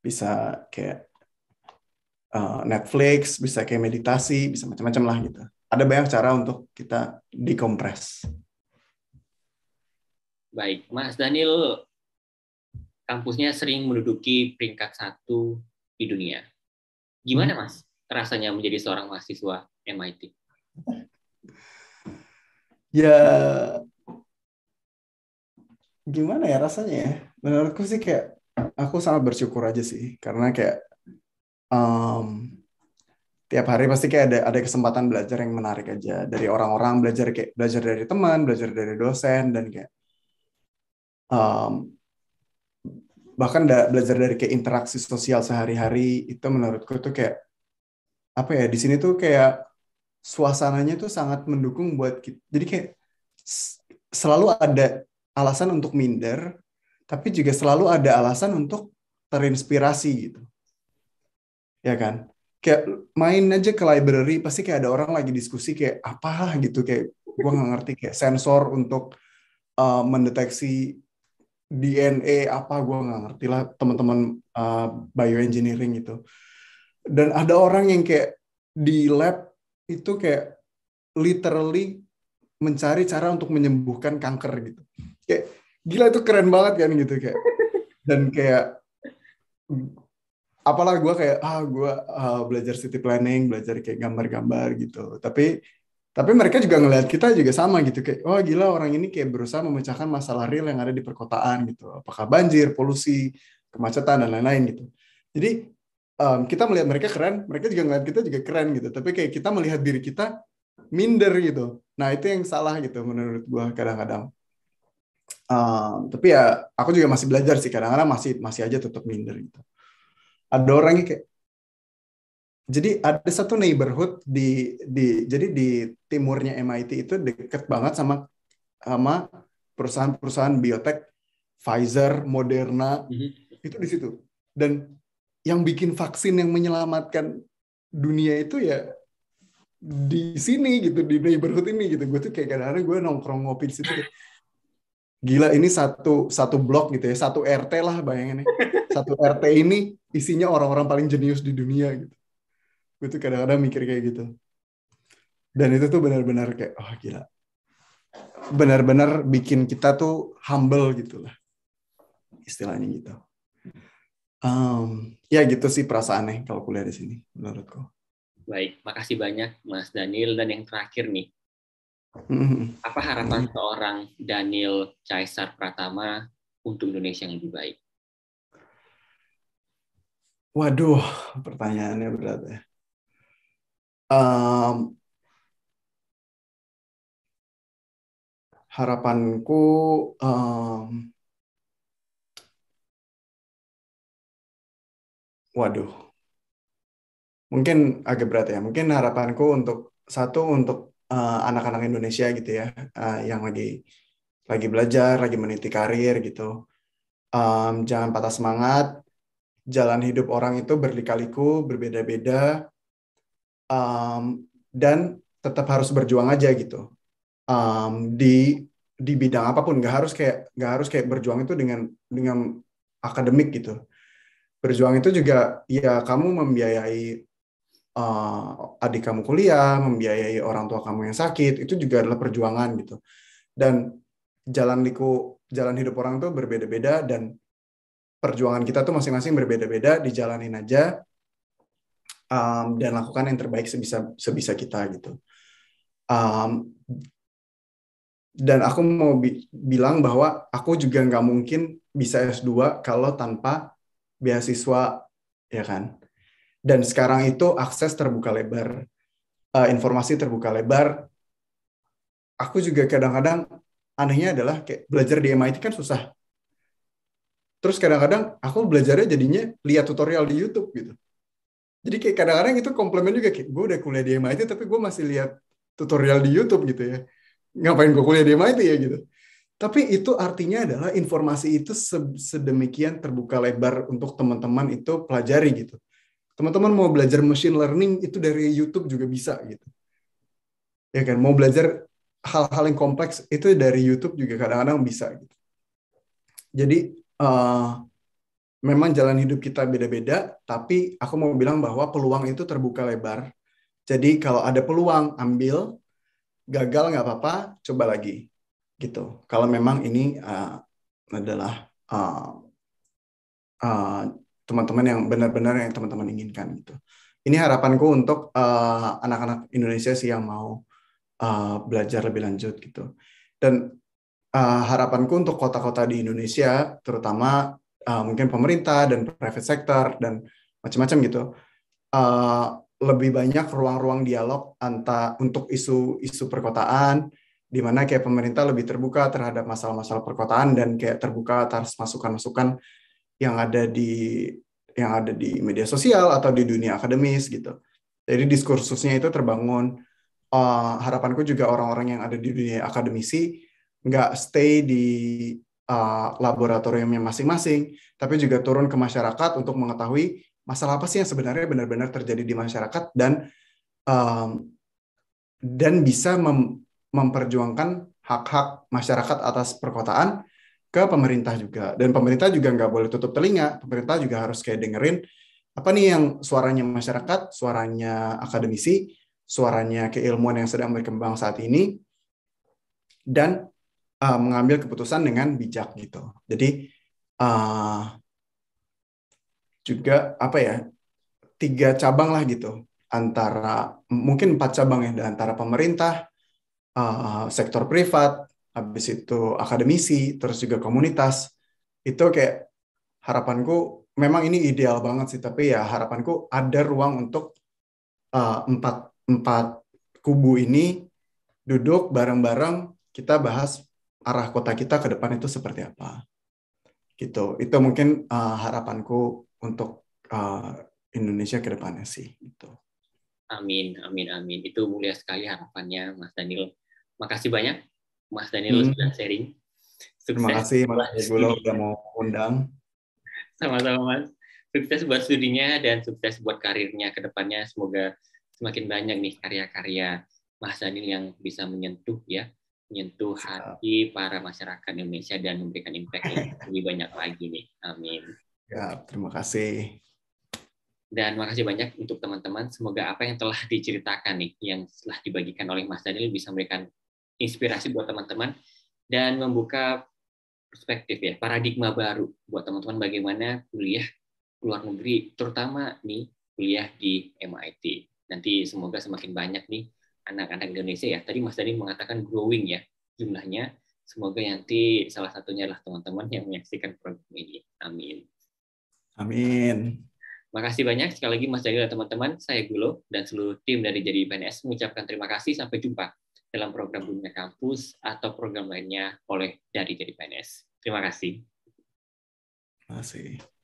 bisa kayak Netflix, bisa kayak meditasi, bisa macam-macam lah gitu. Ada banyak cara untuk kita dikompres. Baik, Mas Daniel kampusnya sering menduduki peringkat 1 di dunia. Gimana Mas rasanya menjadi seorang mahasiswa MIT? Ya gimana ya rasanya ya? Menurutku sih kayak aku sangat bersyukur aja sih, karena kayak tiap hari pasti kayak ada kesempatan belajar yang menarik aja dari orang-orang, belajar dari teman, belajar dari dosen, dan kayak bahkan belajar dari kayak interaksi sosial sehari-hari. Itu menurutku tuh kayak apa ya, di sini tuh kayak suasananya tuh sangat mendukung buat kita. Jadi kayak selalu ada alasan untuk minder, tapi juga selalu ada alasan untuk terinspirasi gitu. Ya kan? Kayak main aja ke library, pasti kayak ada orang lagi diskusi kayak apa gitu, kayak gue nggak ngerti, kayak sensor untuk mendeteksi DNA apa, gue nggak ngerti lah, teman-teman bioengineering itu. Dan ada orang yang kayak di lab itu kayak literally mencari cara untuk menyembuhkan kanker gitu. Kayak gila, itu keren banget kan gitu kayak. Dan kayak apalah gue kayak gue belajar city planning, belajar kayak gambar-gambar gitu. Tapi mereka juga ngelihat kita juga sama gitu, kayak oh gila orang ini kayak berusaha memecahkan masalah real yang ada di perkotaan gitu. Apakah banjir, polusi, kemacetan dan lain-lain gitu. Jadi kita melihat mereka keren, mereka juga ngeliat kita juga keren gitu. Tapi kayak kita melihat diri kita minder gitu. Nah itu yang salah gitu menurut gue kadang-kadang. Tapi ya aku juga masih belajar sih, kadang-kadang masih aja tetap minder gitu. Ada orangnya kayak, jadi ada satu neighborhood jadi di timurnya MIT itu deket banget sama perusahaan-perusahaan biotech, Pfizer, Moderna, Mhm. itu di situ. Dan yang bikin vaksin yang menyelamatkan dunia itu ya di sini gitu, di neighborhood ini gitu. Gue tuh kayak kadang-kadang gue nongkrong ngopi di situ kayak, gila ini satu blok gitu ya, satu RT lah bayangannya. Satu RT ini isinya orang-orang paling jenius di dunia gitu. Gue tuh kadang-kadang mikir kayak gitu. Dan itu tuh benar-benar kayak, oh gila. Benar-benar bikin kita tuh humble gitu lah. Istilahnya gitu. Ya gitu sih perasaannya kalau kuliah di sini menurutku. Baik, makasih banyak Mas Daniel. Dan yang terakhir nih, Mhm. apa harapan seorang Daniel Caesar Pratama untuk Indonesia yang lebih baik? Waduh, pertanyaannya berat ya. Um, harapanku, waduh, mungkin agak berat ya. Mungkin harapanku untuk anak-anak Indonesia gitu ya, yang lagi belajar, lagi meniti karir gitu. Jangan patah semangat. Jalan hidup orang itu berlika-liku, berbeda-beda, dan tetap harus berjuang aja gitu. Di bidang apapun, nggak harus kayak berjuang itu dengan akademik gitu. Berjuang itu juga ya kamu membiayai adik kamu kuliah, membiayai orang tua kamu yang sakit, itu juga adalah perjuangan gitu. Dan jalan hidup orang tuh berbeda-beda, dan perjuangan kita tuh masing-masing berbeda-beda, dijalanin aja, dan lakukan yang terbaik sebisa sebisa kita gitu. Um, dan aku mau bilang bahwa aku juga nggak mungkin bisa S2 kalau tanpa beasiswa, ya kan? Dan sekarang itu akses terbuka lebar, informasi terbuka lebar. Aku juga kadang-kadang anehnya adalah kayak belajar di MIT kan susah. Terus kadang-kadang aku belajarnya jadinya lihat tutorial di YouTube gitu. Jadi kayak kadang-kadang itu komplement juga, kayak gue udah kuliah di MIT tapi gue masih lihat tutorial di YouTube gitu ya. Ngapain gue kuliah di MIT ya gitu. Tapi itu artinya adalah informasi itu sedemikian terbuka lebar untuk teman-teman itu pelajari gitu. Teman-teman mau belajar machine learning itu dari YouTube juga bisa gitu. Ya kan, mau belajar hal-hal yang kompleks itu dari YouTube juga kadang-kadang bisa gitu. Jadi memang jalan hidup kita beda-beda, tapi aku mau bilang bahwa peluang itu terbuka lebar. Jadi kalau ada peluang, ambil. Gagal nggak apa-apa, coba lagi. Gitu. Kalau memang ini adalah uh, teman-teman yang benar-benar yang teman-teman inginkan gitu. Ini harapanku untuk anak-anak Indonesia sih yang mau belajar lebih lanjut gitu. Dan harapanku untuk kota-kota di Indonesia, terutama mungkin pemerintah dan private sector dan macam-macam gitu, uh, lebih banyak ruang-ruang dialog untuk isu-isu perkotaan, di mana kayak pemerintah lebih terbuka terhadap masalah-masalah perkotaan dan kayak terbuka atas masukan-masukan yang ada di media sosial atau di dunia akademis gitu. Jadi diskursusnya itu terbangun. Harapanku juga orang-orang yang ada di dunia akademisi nggak stay di laboratoriumnya masing-masing, tapi juga turun ke masyarakat untuk mengetahui masalah apa sih yang sebenarnya benar-benar terjadi di masyarakat, dan bisa memperjuangkan hak-hak masyarakat atas perkotaan ke pemerintah juga. Dan pemerintah juga nggak boleh tutup telinga. Pemerintah juga harus kayak dengerin apa nih yang suaranya masyarakat, suaranya akademisi, suaranya keilmuan yang sedang berkembang saat ini, dan mengambil keputusan dengan bijak gitu. Jadi juga apa ya, 3 cabang lah gitu, antara mungkin 4 cabang ya, antara pemerintah, sektor privat, habis itu akademisi, terus juga komunitas. Itu kayak harapanku memang ini ideal banget sih, tapi ya harapanku ada ruang untuk empat kubu ini duduk bareng-bareng, kita bahas arah kota kita ke depan itu seperti apa. Gitu. Itu mungkin harapanku untuk Indonesia ke depannya sih. Gitu. Amin, amin, amin. Itu mulia sekali harapannya, Mas Daniel. Makasih banyak, Mas Daniel sudah Hmm. sharing. Terima Sukses kasih Mas buat Gulo udah studinya. mau undang. Sama-sama, Mas. Sukses buat studinya dan sukses buat karirnya ke depannya. Semoga semakin banyak nih karya-karya Mas Daniel yang bisa menyentuh Siap. hati para masyarakat Indonesia dan memberikan impact yang lebih banyak lagi nih. Amin. Ya, terima kasih. Dan makasih banyak untuk teman-teman. Semoga apa yang telah diceritakan nih, yang telah dibagikan oleh Mas Daniel bisa memberikan inspirasi buat teman-teman dan membuka perspektif ya, paradigma baru buat teman-teman bagaimana kuliah luar negeri, terutama nih kuliah di MIT. Nanti semoga semakin banyak nih anak-anak Indonesia ya. Tadi Mas Daniel mengatakan growing ya jumlahnya. Semoga nanti salah satunya adalah teman-teman yang menyaksikan program ini. Amin. Amin. Makasih banyak sekali lagi Mas Daniel dan teman-teman. Saya Gulo dan seluruh tim dari Jadi PNS mengucapkan terima kasih. Sampai jumpa dalam program Dunia Kampus atau program lainnya oleh dari Jadi PNS. Terima kasih. Terima kasih.